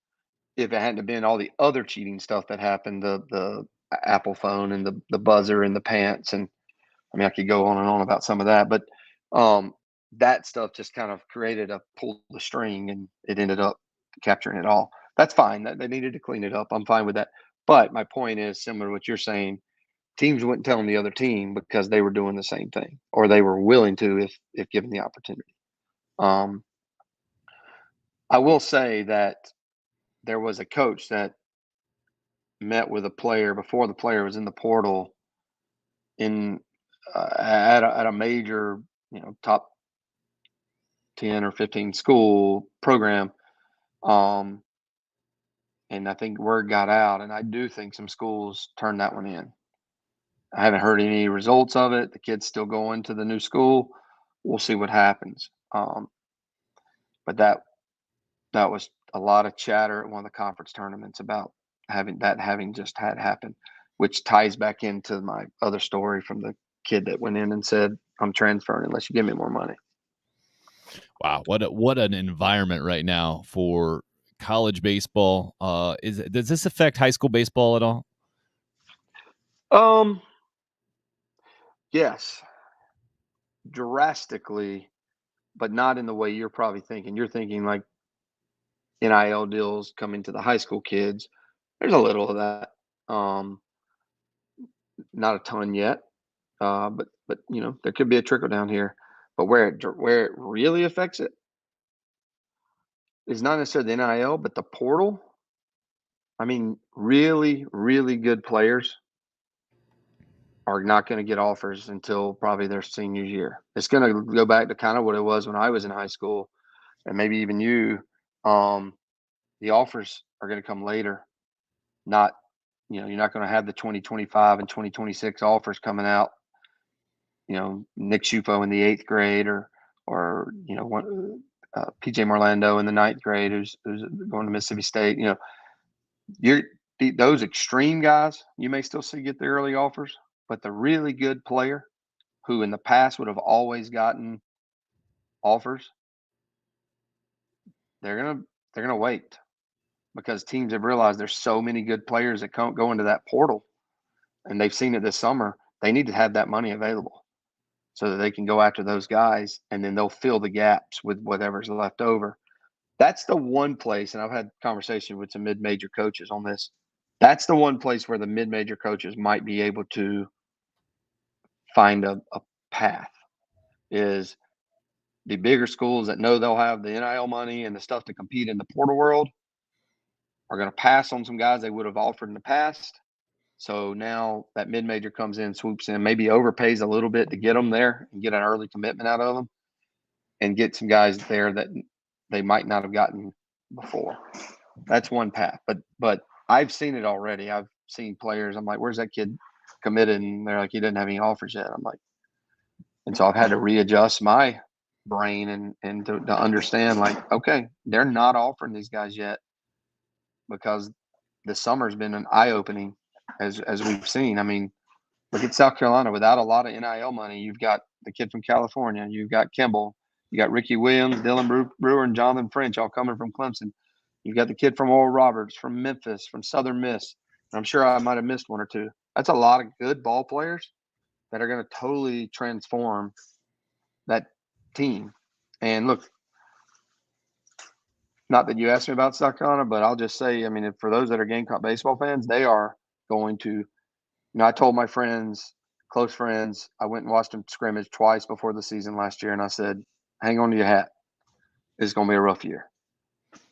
if it hadn't been all the other cheating stuff that happened, the Apple phone and the buzzer and the pants. And I mean, I could go on and on about some of that, but that stuff just kind of pulled the string, and it ended up capturing it all. That's fine. They needed to clean it up. I'm fine with that. But my point is similar to what you're saying. Teams wouldn't tell the other team because they were doing the same thing, or they were willing to if given the opportunity. I will say that there was a coach that met with a player before the player was in the portal at a major, top 10 or 15 school program. And I think word got out, and I do think some schools turned that one in. I haven't heard any results of it. The kid's still going to the new school. We'll see what happens. But that was a lot of chatter at one of the conference tournaments about having just had happen, which ties back into my other story from the kid that went in and said, I'm transferring unless you give me more money. Wow, what an environment right now for college baseball. Does this affect high school baseball at all? Yes, drastically, but not in the way you're probably thinking. You're thinking like NIL deals coming to the high school kids. There's a little of that. Not a ton yet, but there could be a trickle down here. But where it really affects it is not necessarily the NIL, but the portal. I mean, really, really good players are not going to get offers until probably their senior year. It's going to go back to kind of what it was when I was in high school, and maybe even you. The offers are going to come later. Not, you're not going to have the 2025 and 2026 offers coming out. Nick Shufo in the 8th grade, or PJ Marlando in the 9th grade, who's going to Mississippi State. Those extreme guys, you may still see get the early offers, but the really good player who in the past would have always gotten offers, they're gonna wait, because teams have realized there's so many good players that can't go into that portal, and they've seen it this summer. They need to have that money available so that they can go after those guys, and then they'll fill the gaps with whatever's left over. That's the one place, and I've had conversation with some mid-major coaches on this. That's the one place where the mid-major coaches might be able to find a path, is the bigger schools that know they'll have the NIL money and the stuff to compete in the portal world are going to pass on some guys they would have offered in the past. So now that mid-major comes in, swoops in, maybe overpays a little bit to get them there and get an early commitment out of them, and get some guys there that they might not have gotten before. That's one path. But I've seen it already. I've seen players, I'm like, where's that kid committed? And they're like, he doesn't have any offers yet. I'm like, and so I've had to readjust my brain and to understand, like, okay, they're not offering these guys yet, because the summer's been an eye-opening as we've seen. I mean, look at South Carolina. Without a lot of NIL money, you've got the kid from California, you've got Kimball, you got Ricky Williams, Dylan Brewer, and Jonathan French all coming from Clemson. You've got the kid from Oral Roberts, from Memphis, from Southern Miss. I'm sure I might have missed one or two. That's a lot of good ball players that are going to totally transform that team. And look, not that you asked me about South Carolina, but I'll just say, I mean, for those that are Gamecock baseball fans, they are going to, I told my friends, close friends, I went and watched them scrimmage twice before the season last year, and I said, hang on to your hat. It's going to be a rough year.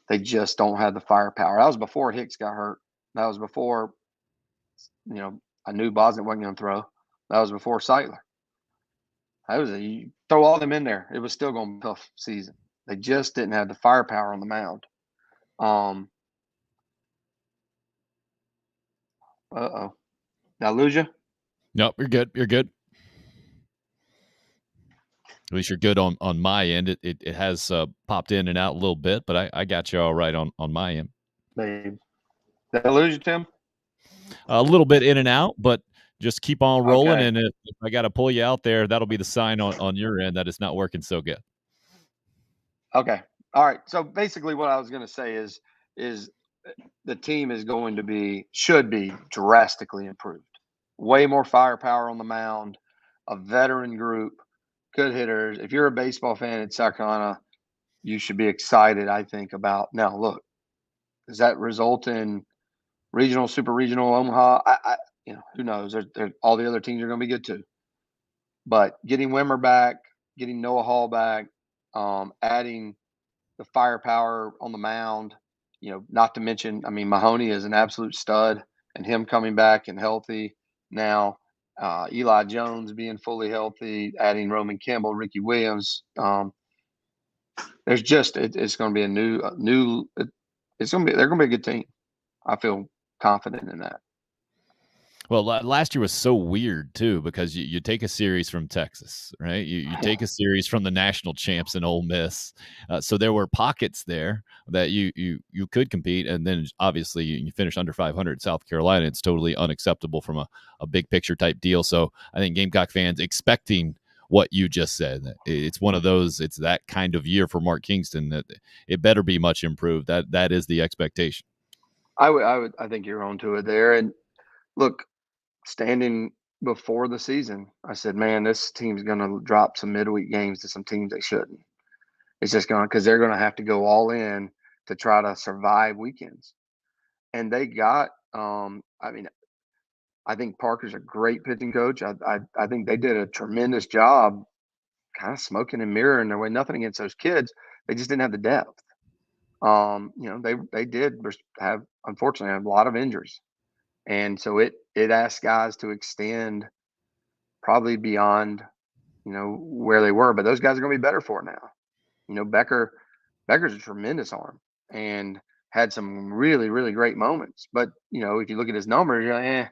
They just don't have the firepower. That was before Hicks got hurt. That was before, I knew Bosnick wasn't going to throw. That was before Seitler. You throw all them in there, it was still going to be a tough season. They just didn't have the firepower on the mound. Did I lose you? Nope, you're good. You're good. At least you're good on my end. It has popped in and out a little bit, but I got you all right on my end. Did I lose you, Tim? A little bit in and out, but just keep on rolling. Okay. And if I got to pull you out there, that'll be the sign on your end that it's not working so good. Okay. All right. So basically what I was going to say is the team is should be drastically improved. Way more firepower on the mound, a veteran group, good hitters. If you're a baseball fan in South Carolina, you should be excited, I think, about now. Look, does that result in regional, super regional, Omaha? Who knows? All the other teams are going to be good too. But getting Wimmer back, getting Noah Hall back, adding the firepower on the mound, not to mention, Mahoney is an absolute stud, and him coming back and healthy now. Eli Jones being fully healthy, adding Roman Campbell, Ricky Williams. There's just it's going to be they're going to be a good team. I feel confident in that. Well, last year was so weird too because you take a series from Texas, right? You take a series from the national champs in Ole Miss, so there were pockets there that you could compete, and then obviously you finish under 500 in South Carolina. It's totally unacceptable from a big picture type deal. So I think Gamecock fans expecting what you just said. It's one of those. It's that kind of year for Mark Kingston that it better be much improved. That is the expectation. I think you're onto it there, and look. Standing before the season, I said, man, this team's going to drop some midweek games to some teams they shouldn't. It's just going because they're going to have to go all in to try to survive weekends. And they got, I think Parker's a great pitching coach. I think they did a tremendous job kind of smoking and mirroring their way. Nothing against those kids. They just didn't have the depth. They did unfortunately have a lot of injuries. And so it asked guys to extend probably beyond, where they were. But those guys are going to be better for it now. Becker's a tremendous arm and had some really, really great moments. But, if you look at his numbers, you're like,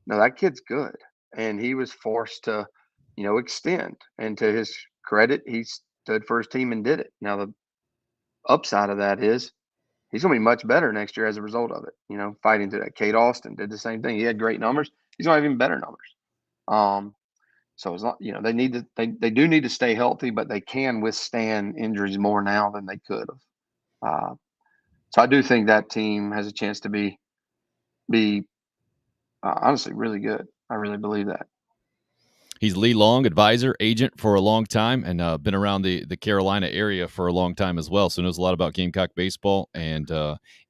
no, that kid's good. And he was forced to, extend. And to his credit, he stood for his team and did it. Now, the upside of that is he's going to be much better next year as a result of it. Fighting through that. Kate Austin did the same thing. He had great numbers. He's going to have even better numbers. So as long, they do need to stay healthy, but they can withstand injuries more now than they could have. So I do think that team has a chance to be honestly really good. I really believe that. He's Lee Long, advisor, agent for a long time, and been around the Carolina area for a long time as well. So knows a lot about Gamecock baseball and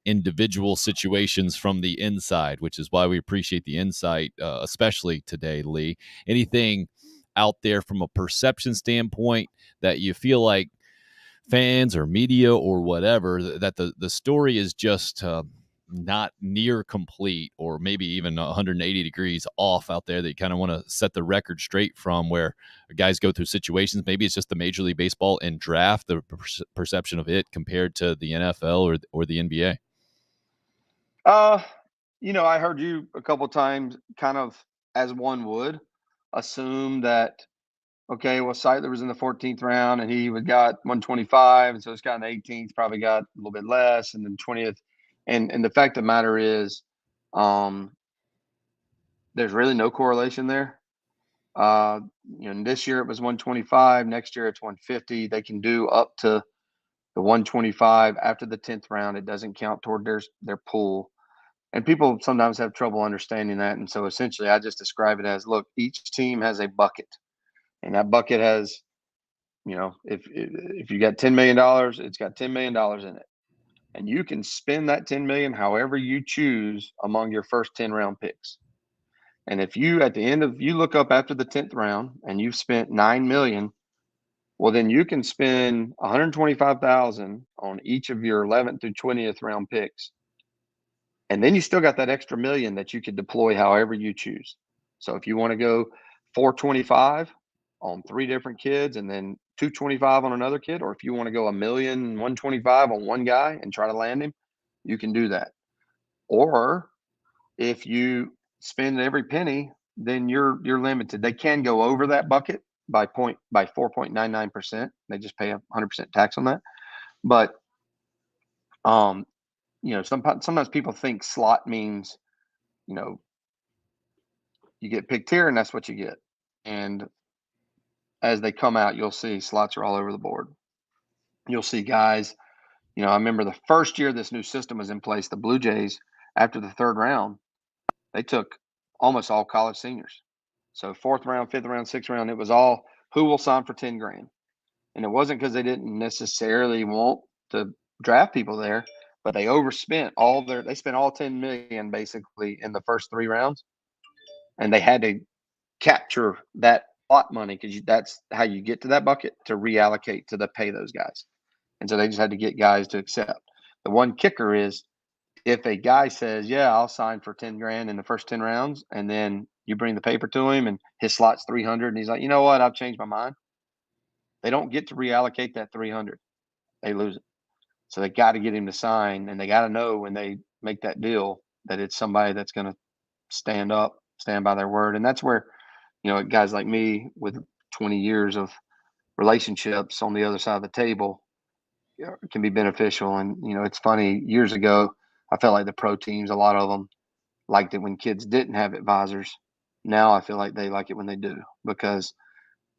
individual situations from the inside, which is why we appreciate the insight, especially today, Lee. Anything out there from a perception standpoint that you feel like fans or media or whatever, that the story is just not near complete, or maybe even 180 degrees off out there that you kind of want to set the record straight from, where guys go through situations? Maybe it's just the Major League Baseball and draft, the perception of it compared to the NFL or the NBA. I heard you a couple times kind of, as one would assume that, okay, well, Seidler was in the 14th round and he got 125. And so this guy in the 18th probably got a little bit less, and then 20th. And the fact of the matter is, there's really no correlation there. This year it was 125. Next year it's 150. They can do up to the 125 after the 10th round. It doesn't count toward their pool. And people sometimes have trouble understanding that. And so essentially I just describe it as, look, each team has a bucket. And that bucket has, if you got $10 million, it's got $10 million in it. And you can spend that $10 million however you choose among your first 10 round picks. And if you, at the end of, you look up after the 10th round and you've spent $9 million, well, then you can spend $125,000 on each of your 11th through 20th round picks. And then you still got that extra $1 million that you could deploy however you choose. So if you want to go $425 on 3 different kids and then 225 on another kid, or if you want to go 1,125 on one guy and try to land him, you can do that. Or if you spend every penny, then you're limited. They can go over that bucket by 4.99%. They just pay 100% tax on that. But sometimes people think slot means, you get picked here and that's what you get. And as they come out, you'll see slots are all over the board. You'll see guys, I remember the first year this new system was in place, the Blue Jays, after the 3rd round, they took almost all college seniors. So 4th round, 5th round, 6th round, it was all who will sign for 10 grand. And it wasn't because they didn't necessarily want to draft people there, but they overspent they spent all 10 million basically in the first 3 rounds. And they had to capture that lot money because that's how you get to that bucket to reallocate to pay those guys. And so they just had to get guys to accept. The one kicker is if a guy says, yeah, I'll sign for 10 grand in the first 10 rounds, and then you bring the paper to him and his slot's 300 and he's like, you know what, I've changed my mind. They don't get to reallocate that 300. They lose it. So they got to get him to sign, and they got to know when they make that deal that it's somebody that's going to stand by their word. And that's where, guys like me with 20 years of relationships on the other side of the table can be beneficial. And, it's funny, years ago, I felt like the pro teams, a lot of them liked it when kids didn't have advisors. Now I feel like they like it when they do because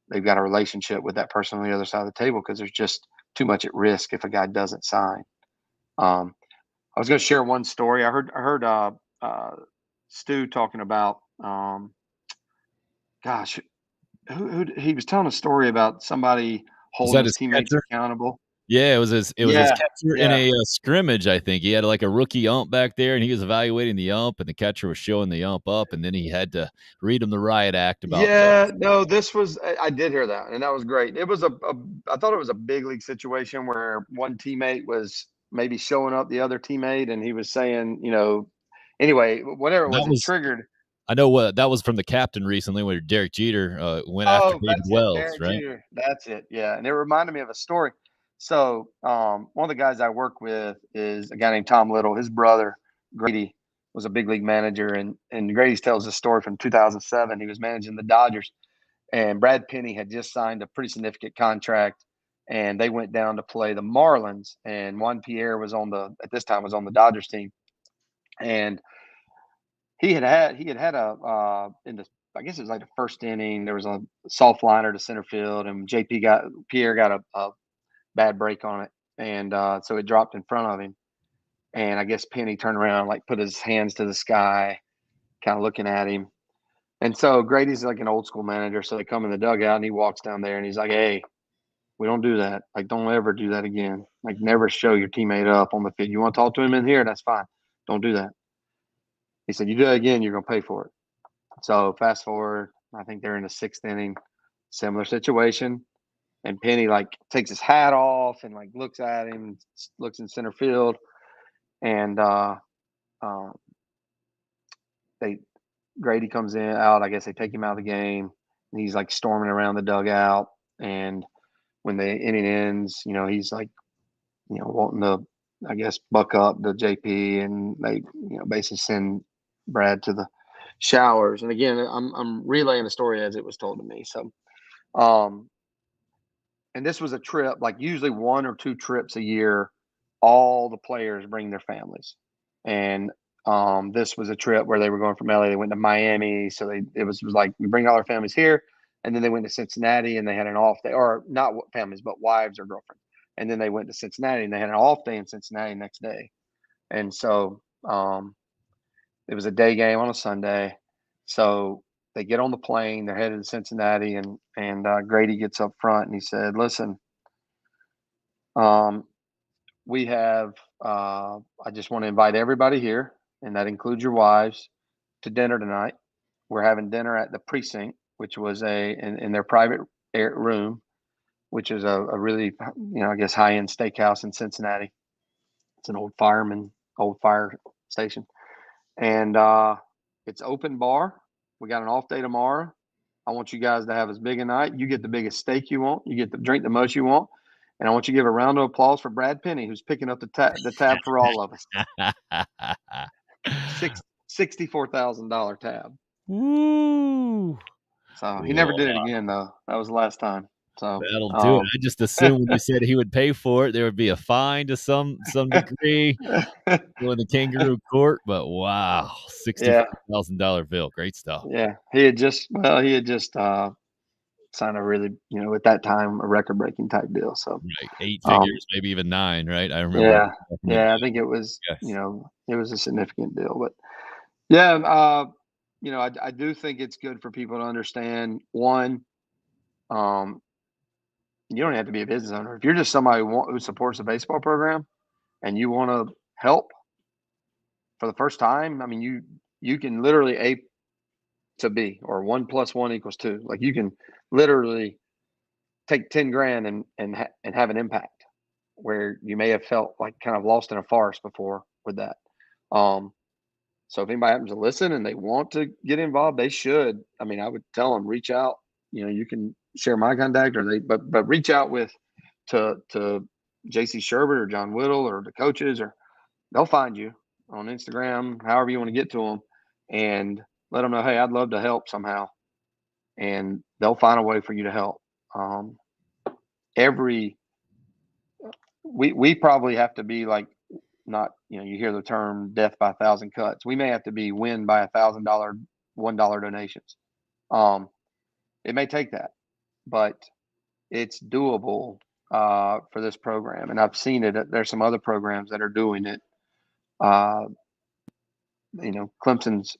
they've got a relationship with that person on the other side of the table because there's just too much at risk if a guy doesn't sign. I was going to share one story. I heard Stu talking about, who he was telling a story about somebody holding his teammates accountable. Yeah, it was his catcher in a scrimmage, I think. He had like a rookie ump back there, and he was evaluating the ump, and the catcher was showing the ump up, and then he had to read him the riot act about I did hear that, and that was great. It was I thought it was a big league situation where one teammate was maybe showing up the other teammate, and he was saying, anyway, whatever it was, it triggered. I know what that was from the captain recently where Derek Jeter went after David Wells, right? Jeter. That's it. Yeah. And it reminded me of a story. So one of the guys I work with is a guy named Tom Little. His brother, Grady, was a big league manager. And Grady tells a story from 2007. He was managing the Dodgers. And Brad Penny had just signed a pretty significant contract. And they went down to play the Marlins. And Juan Pierre was at this time on the Dodgers team. And he had a in the, I guess it was like the first inning, there was a soft liner to center field, and Pierre got a bad break on it, and so it dropped in front of him, and I guess Penny turned around, like put his hands to the sky, kind of looking at him, and so Grady's like an old school manager, so they come in the dugout, and he walks down there, and he's like, "Hey, we don't do that. Like, don't ever do that again. Like, never show your teammate up on the field. You want to talk to him in here? That's fine. Don't do that." He said, "You do that again, you're going to pay for it." So fast forward, I think they're in the 6th inning, similar situation. And Penny like takes his hat off and like looks at him, looks in center field. And Grady comes out. I guess they take him out of the game. And he's like storming around the dugout. And when the inning ends, he's like, wanting to, I guess, buck up to JP, and they, basically send Brad to the showers. And again, I'm relaying the story as it was told to me. So, and this was a trip, like usually 1 or 2 trips a year, all the players bring their families. And this was a trip where they were going from LA, they went to Miami. So it was like, we bring all our families here. And then they went to Cincinnati and they had an off day, or not families, but wives or girlfriends. And then they went to Cincinnati and they had an off day in Cincinnati next day. And so it was a day game on a Sunday. So they get on the plane, they're headed to Cincinnati, and Grady gets up front and he said, "Listen, we have, I just want to invite everybody here, and that includes your wives, to dinner tonight. We're having dinner at the Precinct, which was in their private room, which is a really, I guess, high-end steakhouse in Cincinnati. It's an old fire station. And it's open bar. We got an off day tomorrow. I want you guys to have as big a night. You get the biggest steak you want. You get to drink the most you want. And I want you to give a round of applause for Brad Penny, who's picking up the tab for all of us. $64,000 tab. Woo! So he never did it again, though. That was the last time. So that'll do it. I just assumed when you said he would pay for it, there would be a fine to some degree going the kangaroo court. But wow, $64,000 bill, great stuff. Yeah, he had just signed a really, at that time, a record-breaking type deal. So right, 8 figures, maybe even 9. Right, I remember. Yeah, I think it was. Yes. It was a significant deal. But yeah, I do think it's good for people to understand. One, you don't have to be a business owner. If you're just somebody who supports a baseball program and you want to help for the first time, I mean, you can literally A to B, or 1 + 1 = 2. Like, you can literally take 10 grand and have an impact where you may have felt like kind of lost in a forest before with that. So if anybody happens to listen and they want to get involved, they should. I mean, I would tell them, reach out. You can share my contact, but reach out to JC Sherbert or John Whittle or the coaches, or they'll find you on Instagram, however you want to get to them, and let them know, hey, I'd love to help somehow, and they'll find a way for you to help. We probably have to be like, not, you hear the term death by 1,000 cuts. We may have to be win by $1,000 $1 donations. It may take that, but it's doable for this program, and I've seen it. There's some other programs that are doing it. Clemson's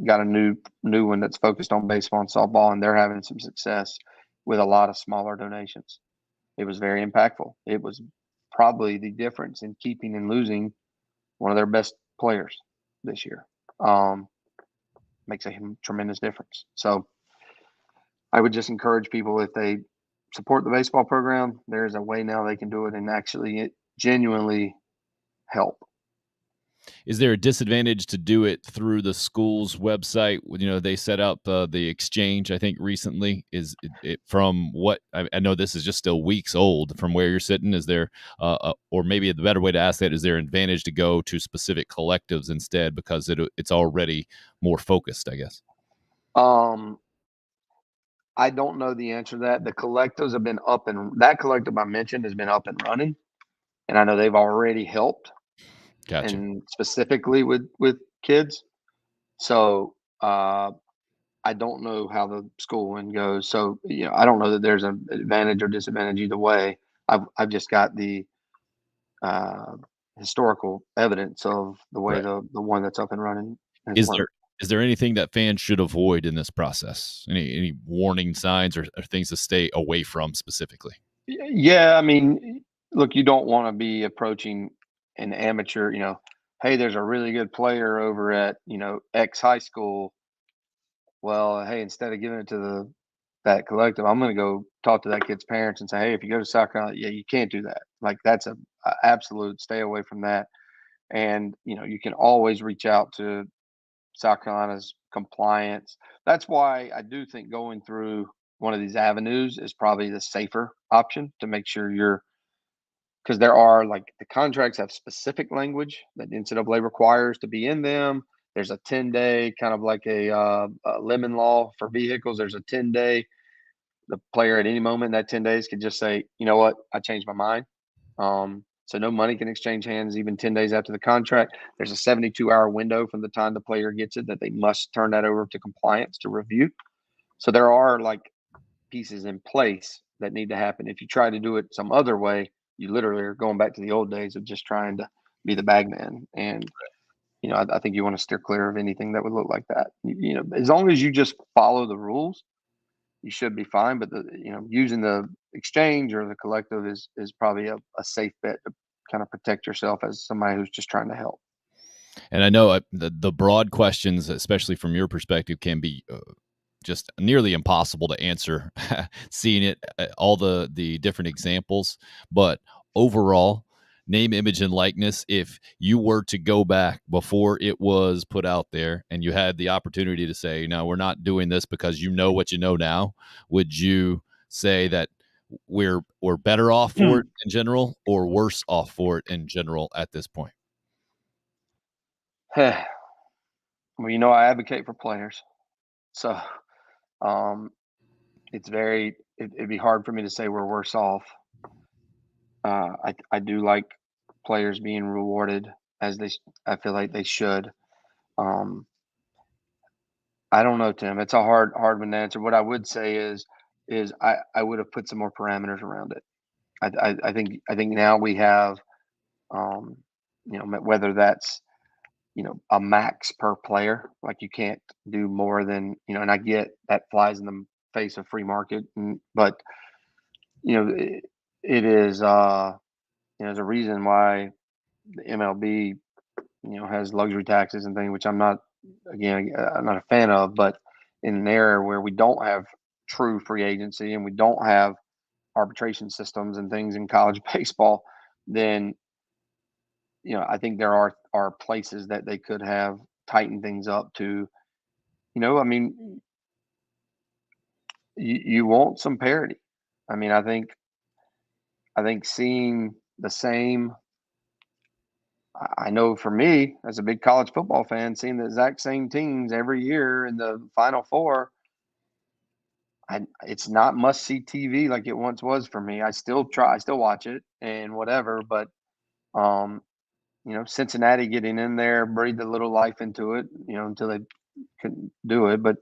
got a new one that's focused on baseball and softball, and they're having some success with a lot of smaller donations. It was very impactful. It was probably the difference in keeping and losing one of their best players this year. Makes a tremendous difference. So I would just encourage people, if they support the baseball program, there's a way now they can do it and actually genuinely help. Is there a disadvantage to do it through the school's website? They set up the exchange, I think, recently. Is it from what I know, this is just still weeks old from where you're sitting. Is there, or maybe the better way to ask that, is there an advantage to go to specific collectives instead because it's already more focused, I guess? I don't know the answer to that. The collectives have been up, and that collective I mentioned has been up and running, and I know they've already helped. Gotcha. And specifically with kids. So I don't know how the school one goes. So I don't know that there's an advantage or disadvantage either way. I've just got the historical evidence of the way the one that's up and running has worked. Is there anything that fans should avoid in this process? Any warning signs or things to stay away from specifically? Yeah, I mean, look, you don't want to be approaching an amateur, hey, there's a really good player over at, X high school. Well, hey, instead of giving it to that collective, I'm going to go talk to that kid's parents and say, hey, if you go to South Carolina, you can't do that. Like, that's a absolute stay away from that. And, you can always reach out to South Carolina's compliance. That's why I do think going through one of these avenues is probably the safer option, to make sure because there are, like, the contracts have specific language that NCAA requires to be in them. There's a 10-day kind of like a lemon law for vehicles. There's a 10-day. The player at any moment in that 10 days could just say, you know what, I changed my mind. So no money can exchange hands even 10 days after the contract. There's a 72-hour window from the time the player gets it that they must turn that over to compliance to review. So there are, like, pieces in place that need to happen. If you try to do it some other way, you literally are going back to the old days of just trying to be the bagman. And, I think you want to steer clear of anything that would look like that. As long as you just follow the rules, you should be fine. But using the exchange or the collective is probably a safe bet to kind of protect yourself as somebody who's just trying to help. And I know the broad questions, especially from your perspective, can be just nearly impossible to answer, seeing it, all the different examples. But overall, name, image, and likeness, if you were to go back before it was put out there and you had the opportunity to say, no, we're not doing this because you know what you know now, would you say that we're better off for it in general or worse off for it in general at this point? Well, I advocate for players. So it'd be hard for me to say we're worse off. I do like players being rewarded as I feel like they should. I don't know, Tim. It's a hard one to answer. What I would say is I would have put some more parameters around it. I think now we have, whether that's, a max per player, like you can't do more than, and I get that flies in the face of free market, but it is, there's a reason why the MLB, has luxury taxes and things, which I'm not a fan of, but in an era where we don't have true free agency and we don't have arbitration systems and things in college baseball, then I think there are places that they could have tightened things up to, I mean, you want some parity. I mean, I think seeing the same. I know for me, as a big college football fan, seeing the exact same teams every year in the Final Four, it's not must-see TV like it once was for me. I still watch it and whatever, but Cincinnati getting in there breathed a little life into it, until they couldn't do it. But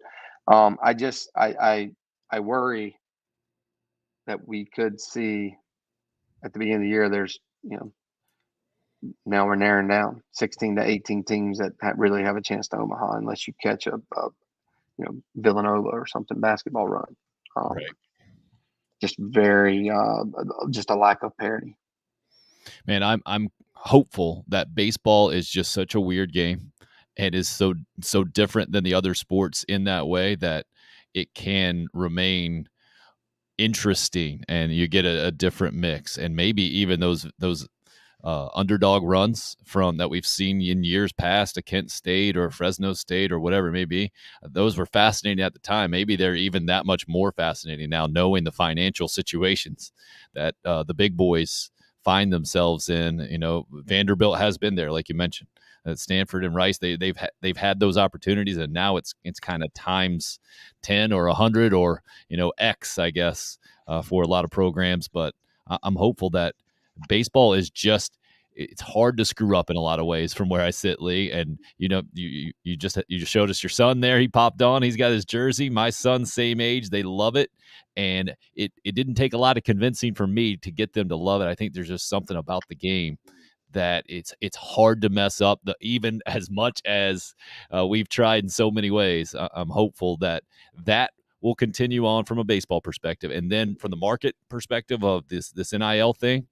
I worry that we could see at the beginning of the year there's now we're narrowing down 16 to 18 teams that really have a chance to Omaha, unless you catch a Villanova or something basketball run. Right. Just very just a lack of parity. Man, I'm hopeful that baseball is just such a weird game and is so different than the other sports in that way that it can remain interesting and you get a different mix, and maybe even those underdog runs from that we've seen in years past to Kent State or Fresno State or whatever it may be. Those were fascinating at the time. Maybe they're even that much more fascinating now, knowing the financial situations that the big boys find themselves in. Vanderbilt has been there, like you mentioned. Stanford and Rice, they've had those opportunities, and now it's kind of times 10 or 100 or X, I guess, for a lot of programs. But I'm hopeful that baseball is it's hard to screw up in a lot of ways from where I sit, Lee. And you just showed us your son there. He popped on. He's got his jersey. My son's same age. They love it, and it didn't take a lot of convincing for me to get them to love it. I think there's just something about the game that it's hard to mess up, even as much as we've tried in so many ways. I'm hopeful that will continue on from a baseball perspective, and then from the market perspective of this NIL thing.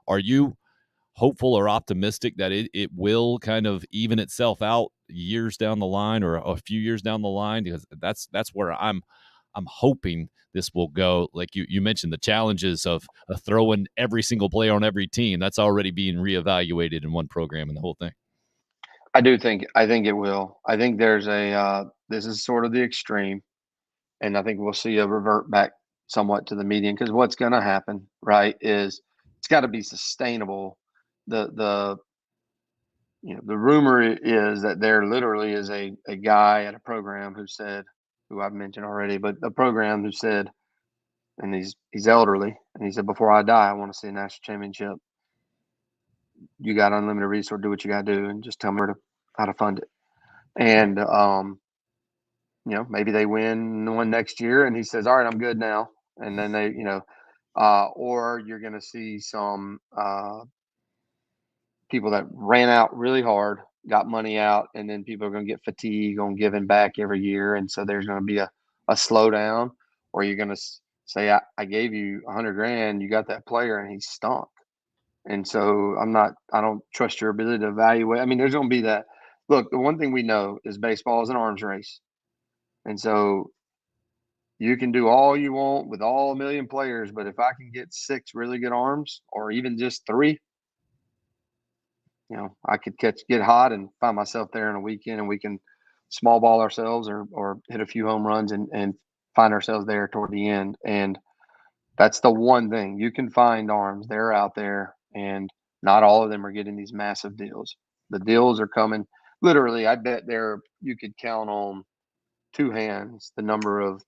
Are you hopeful or optimistic that it will kind of even itself out years down the line or a few years down the line? Because that's where I'm hoping this will go. Like you mentioned, the challenges of throwing every single player on every team, that's already being reevaluated in one program and the whole thing. I think it will. I think there's this is sort of the extreme, and I think we'll see a revert back somewhat to the median, because what's going to happen, right, is it's got to be sustainable. The rumor is that there literally is a guy at a program who I've mentioned already, but a program who said, and he's elderly, and he said, before I die, I want to see a national championship. You got unlimited resource, do what you got to do, and just tell me how to fund it. And maybe they win one next year, and he says, all right, I'm good now. And then they, or you're going to see some people that ran out really hard, got money out, and then people are going to get fatigued on giving back every year. And so there's going to be a slowdown, or you're going to say, I gave you $100,000, you got that player and he stunk. And so I don't trust your ability to evaluate. I mean, there's going to be that. Look, the one thing we know is baseball is an arms race. And so you can do all you want with all 1 million players, but if I can get 6 really good arms, or even just 3, I could get hot and find myself there in a weekend, and we can small ball ourselves or hit a few home runs and find ourselves there toward the end. And that's the one thing. You can find arms. They're out there, and not all of them are getting these massive deals. The deals are coming. Literally, I bet you could count on two hands the number of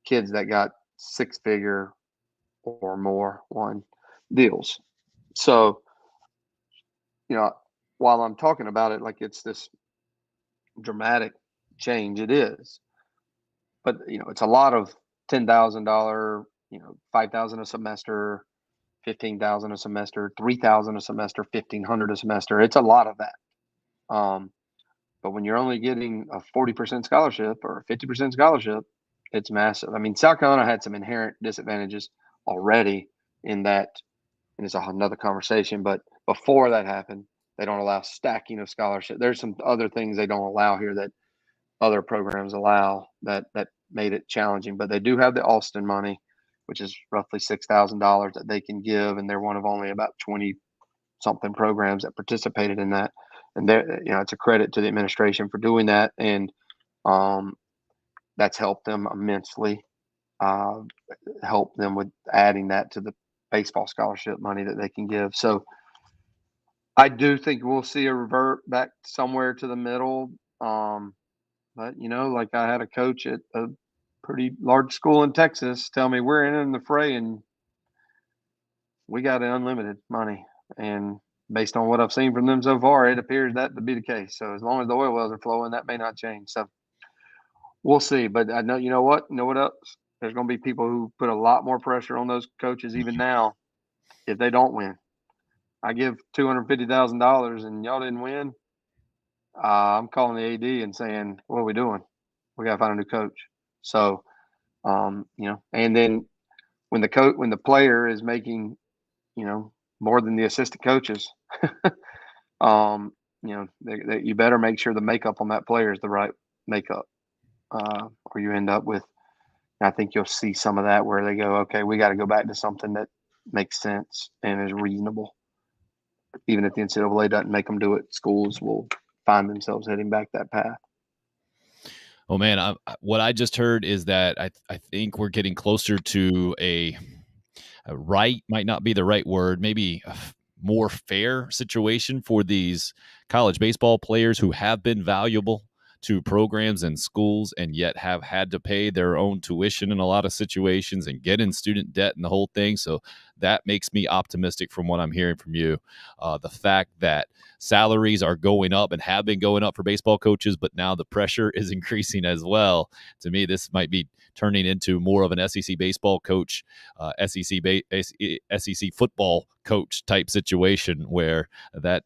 kids that got six-figure or more deals. So, while I'm talking about it like it's this dramatic change, it is. But it's a lot of $10,000, $5,000 a semester, $15,000 a semester, $3,000 a semester, $1,500 a semester. It's a lot of that. But when you're only getting a 40% scholarship or a 50% scholarship, it's massive. I mean, South Carolina had some inherent disadvantages already in that, and it's another conversation. But before that happened, they don't allow stacking of scholarship. There's some other things they don't allow here that other programs allow that made it challenging. But they do have the Alston money, which is roughly $6,000 that they can give, and they're one of only about 20 something programs that participated in that. And it's a credit to the administration for doing that, and that's helped them immensely. Help them with adding that to the baseball scholarship money that they can give. So I do think we'll see a revert back somewhere to the middle. But like I had a coach at a pretty large school in Texas tell me we're in the fray and we got unlimited money. And based on what I've seen from them so far, it appears that to be the case. So as long as the oil wells are flowing, that may not change. So we'll see. But I know, you know what else? There's going to be people who put a lot more pressure on those coaches even now if they don't win. I give $250,000 and y'all didn't win. I'm calling the AD and saying, what are we doing? We got to find a new coach. So, and then when the player is making, more than the assistant coaches, you better make sure the makeup on that player is the right makeup, or you end up with. I think you'll see some of that where they go, okay, we got to go back to something that makes sense and is reasonable. Even if the NCAA doesn't make them do it, schools will find themselves heading back that path. Oh man, what I just heard is that I think we're getting closer to a right, might not be the right word, maybe a more fair situation for these college baseball players who have been valuable to programs and schools and yet have had to pay their own tuition in a lot of situations and get in student debt and the whole thing. So that makes me optimistic from what I'm hearing from you. The fact that salaries are going up and have been going up for baseball coaches, but now the pressure is increasing as well. To me, this might be turning into more of an SEC baseball coach, SEC football coach type situation where that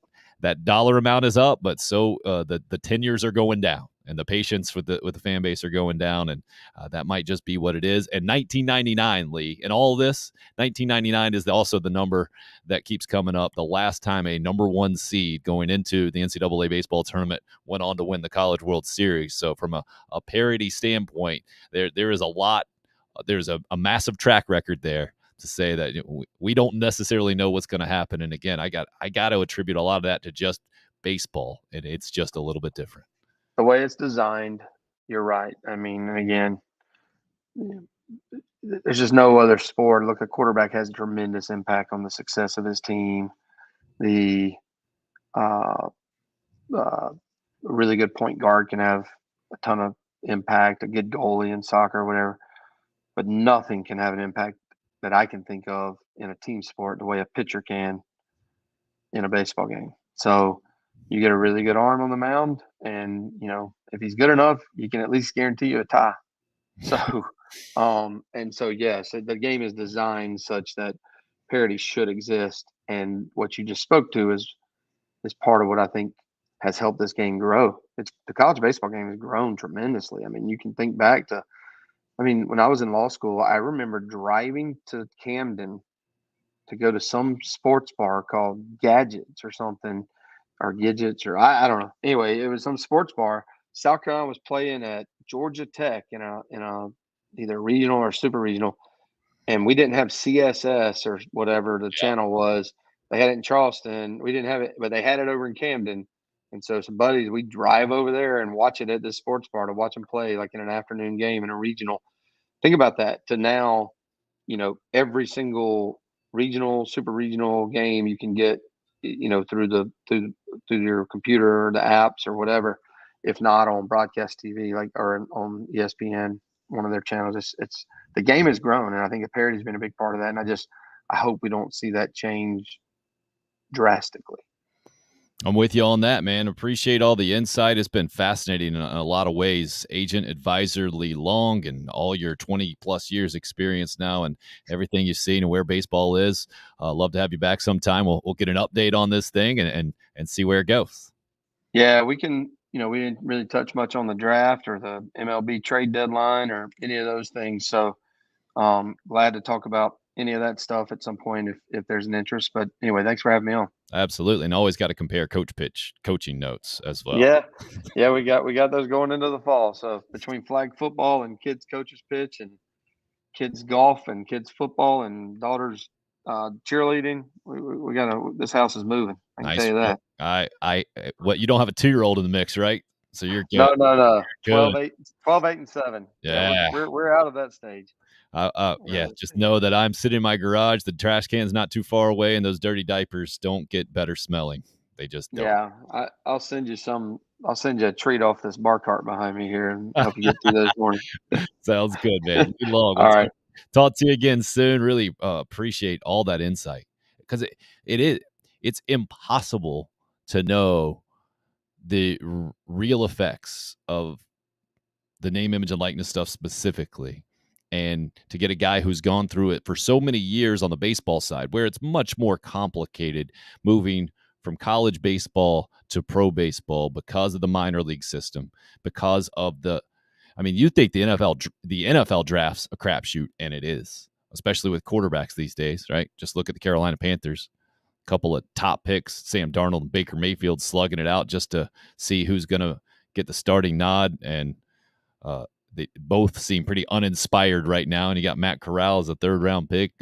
dollar amount is up, but so the tenures are going down and the patience with the fan base are going down, and that might just be what it is. And 1999, Lee, and all this, 1999 is also the number that keeps coming up. The last time a number one seed going into the NCAA baseball tournament went on to win the College World Series. So from a parity standpoint, there is a lot. There's a massive track record there to say that we don't necessarily know what's going to happen. And again, I got to attribute a lot of that to just baseball, and it's just a little bit different. The way it's designed, you're right. I mean, again, there's just no other sport. Look, a quarterback has a tremendous impact on the success of his team. The really good point guard can have a ton of impact, a good goalie in soccer or whatever, but nothing can have an impact that I can think of in a team sport the way a pitcher can in a baseball game. So you get a really good arm on the mound, and if he's good enough, you can at least guarantee you a tie. So yes, the game is designed such that parity should exist, and what you just spoke to is part of what I think has helped this game grow. The college baseball game has grown tremendously. I mean, you can think back to, when I was in law school, I remember driving to Camden to go to some sports bar called Gadgets or something, or Gidgets, or I don't know. Anyway, it was some sports bar. South Carolina was playing at Georgia Tech in a either regional or super regional, and we didn't have CSS or whatever the channel was. They had it in Charleston. We didn't have it, but they had it over in Camden. And so some buddies, we drive over there and watch it at this sports bar to watch them play like in an afternoon game in a regional. Think about that. To now, every single regional, super regional game you can get, through your computer or the apps or whatever, if not on broadcast TV, or on ESPN, one of their channels. It's the game has grown, and I think the parity's been a big part of that. And I hope we don't see that change drastically. I'm with you on that, man. Appreciate all the insight. It's been fascinating in a lot of ways. Agent advisor Lee Long, and all your 20 plus years experience now and everything you've seen and where baseball is. Love to have you back sometime. We'll get an update on this thing and see where it goes. Yeah, we can, we didn't really touch much on the draft or the MLB trade deadline or any of those things. So glad to talk about any of that stuff at some point if there's an interest. But anyway, thanks for having me on. Absolutely. And always got to compare coaching notes as well. Yeah, we got those going into the fall. So between flag football and kids coaches pitch and kids golf and kids football and daughters cheerleading, we got this house is moving. I can tell you that. What, you don't have a 2-year-old in the mix, right? So you're good. No. Good. 12, 8, and 7. Yeah. We're out of that stage. Just know that I'm sitting in my garage. The trash can's not too far away, and those dirty diapers don't get better smelling. They just don't. Yeah, I'll send you some. I'll send you a treat off this bar cart behind me here and help you get through those mornings. Sounds good, man. Lee Long. All right. Talk to you again soon. Really appreciate all that insight, because it's impossible to know the real effects of the name, image, and likeness stuff specifically. And to get a guy who's gone through it for so many years on the baseball side, where it's much more complicated moving from college baseball to pro baseball because of the minor league system, because of you think the NFL draft's a crapshoot, and it is, especially with quarterbacks these days, right? Just look at the Carolina Panthers, a couple of top picks, Sam Darnold and Baker Mayfield slugging it out just to see who's going to get the starting nod, and they both seem pretty uninspired right now. And you got Matt Corral as a 3rd-round pick.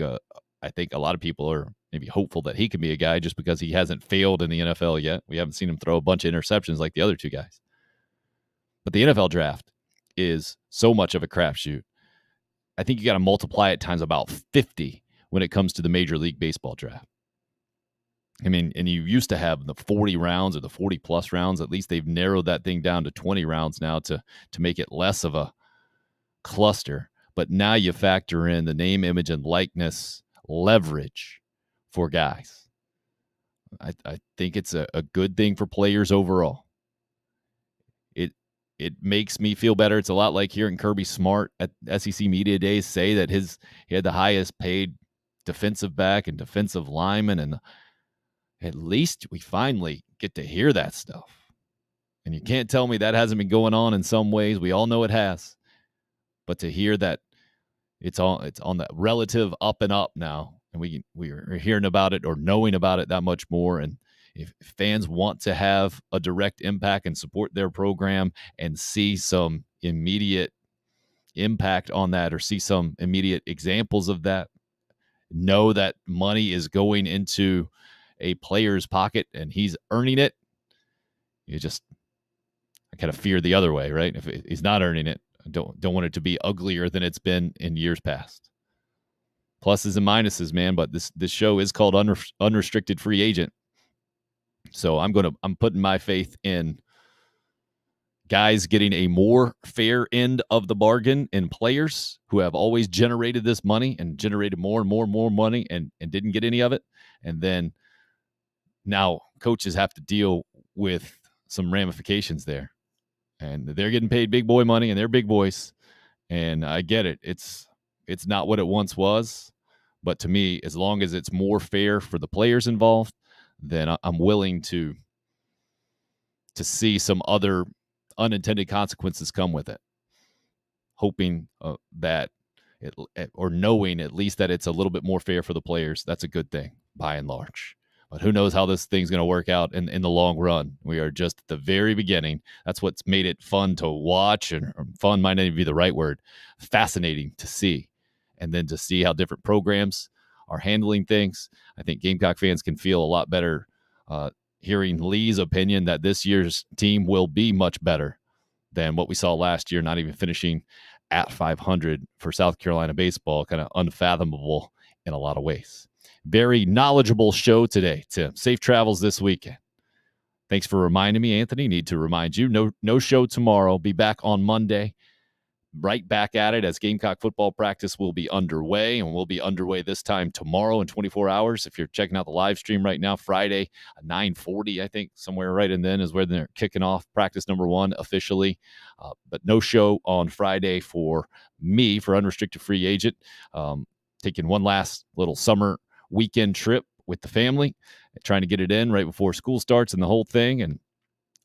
I think a lot of people are maybe hopeful that he can be a guy just because he hasn't failed in the NFL yet. We haven't seen him throw a bunch of interceptions like the other 2 guys. But the NFL draft is so much of a crapshoot. I think you got to multiply it times about 50 when it comes to the Major League Baseball draft. And you used to have the 40 rounds or the 40-plus rounds. At least they've narrowed that thing down to 20 rounds now to make it less of a cluster. But now you factor in the name, image, and likeness leverage for guys. I think it's a good thing for players overall. It makes me feel better. It's a lot like hearing Kirby Smart at SEC Media Days say that he had the highest paid defensive back and defensive lineman, and at least we finally get to hear that stuff. And you can't tell me that hasn't been going on in some ways. We all know it has. But to hear that it's on the relative up and up now, and we're hearing about it or knowing about it that much more. And if fans want to have a direct impact and support their program and see some immediate impact on that, or see some immediate examples of that, know that money is going into a player's pocket and he's earning it, I kind of fear the other way, right? If he's not earning it, I don't want it to be uglier than it's been in years past. Pluses and minuses, man, but this show is called Unrestricted Free Agent. So I'm putting my faith in guys getting a more fair end of the bargain, and players who have always generated this money and generated more and more and more money and didn't get any of it. And then now coaches have to deal with some ramifications there. And they're getting paid big boy money, and they're big boys. And I get it. It's not what it once was. But to me, as long as it's more fair for the players involved, then I'm willing to see some other unintended consequences come with it. Hoping that or knowing at least that it's a little bit more fair for the players, that's a good thing by and large. But who knows how this thing's going to work out in the long run. We are just at the very beginning. That's what's made it fun to watch, and fun might not even be the right word, fascinating to see. And then to see how different programs are handling things. I think Gamecock fans can feel a lot better hearing Lee's opinion that this year's team will be much better than what we saw last year, not even finishing at 500 for South Carolina baseball, kind of unfathomable in a lot of ways. Very knowledgeable show today, Tim. Safe travels this weekend. Thanks for reminding me, Anthony. Need to remind you, no show tomorrow. Be back on Monday. Right back at it as Gamecock football practice will be underway, and we'll be underway this time tomorrow in 24 hours. If you're checking out the live stream right now, Friday, 9:40, I think, somewhere right in then is where they're kicking off practice number 1 officially. But no show on Friday for me, for Unrestricted Free Agent. Taking one last little summer weekend trip with the family, trying to get it in right before school starts and the whole thing, and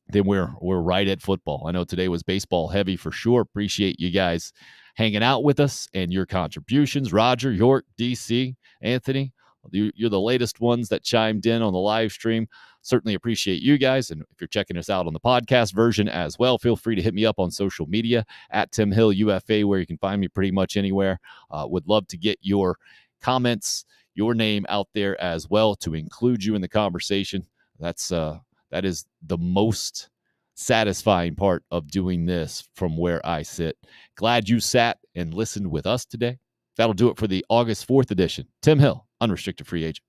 then we're right at football. I know today was baseball heavy for sure. Appreciate you guys hanging out with us and your contributions. Roger, York, DC, Anthony, you're the latest ones that chimed in on the live stream. Certainly appreciate you guys. And if you're checking us out on the podcast version as well, feel free to hit me up on social media at Tim Hill UFA, where you can find me pretty much anywhere. Would love to get your comments, your name out there as well to include you in the conversation. That is the most satisfying part of doing this from where I sit. Glad you sat and listened with us today. That'll do it for the August 4th edition. Tim Hill, Unrestricted Free Agent.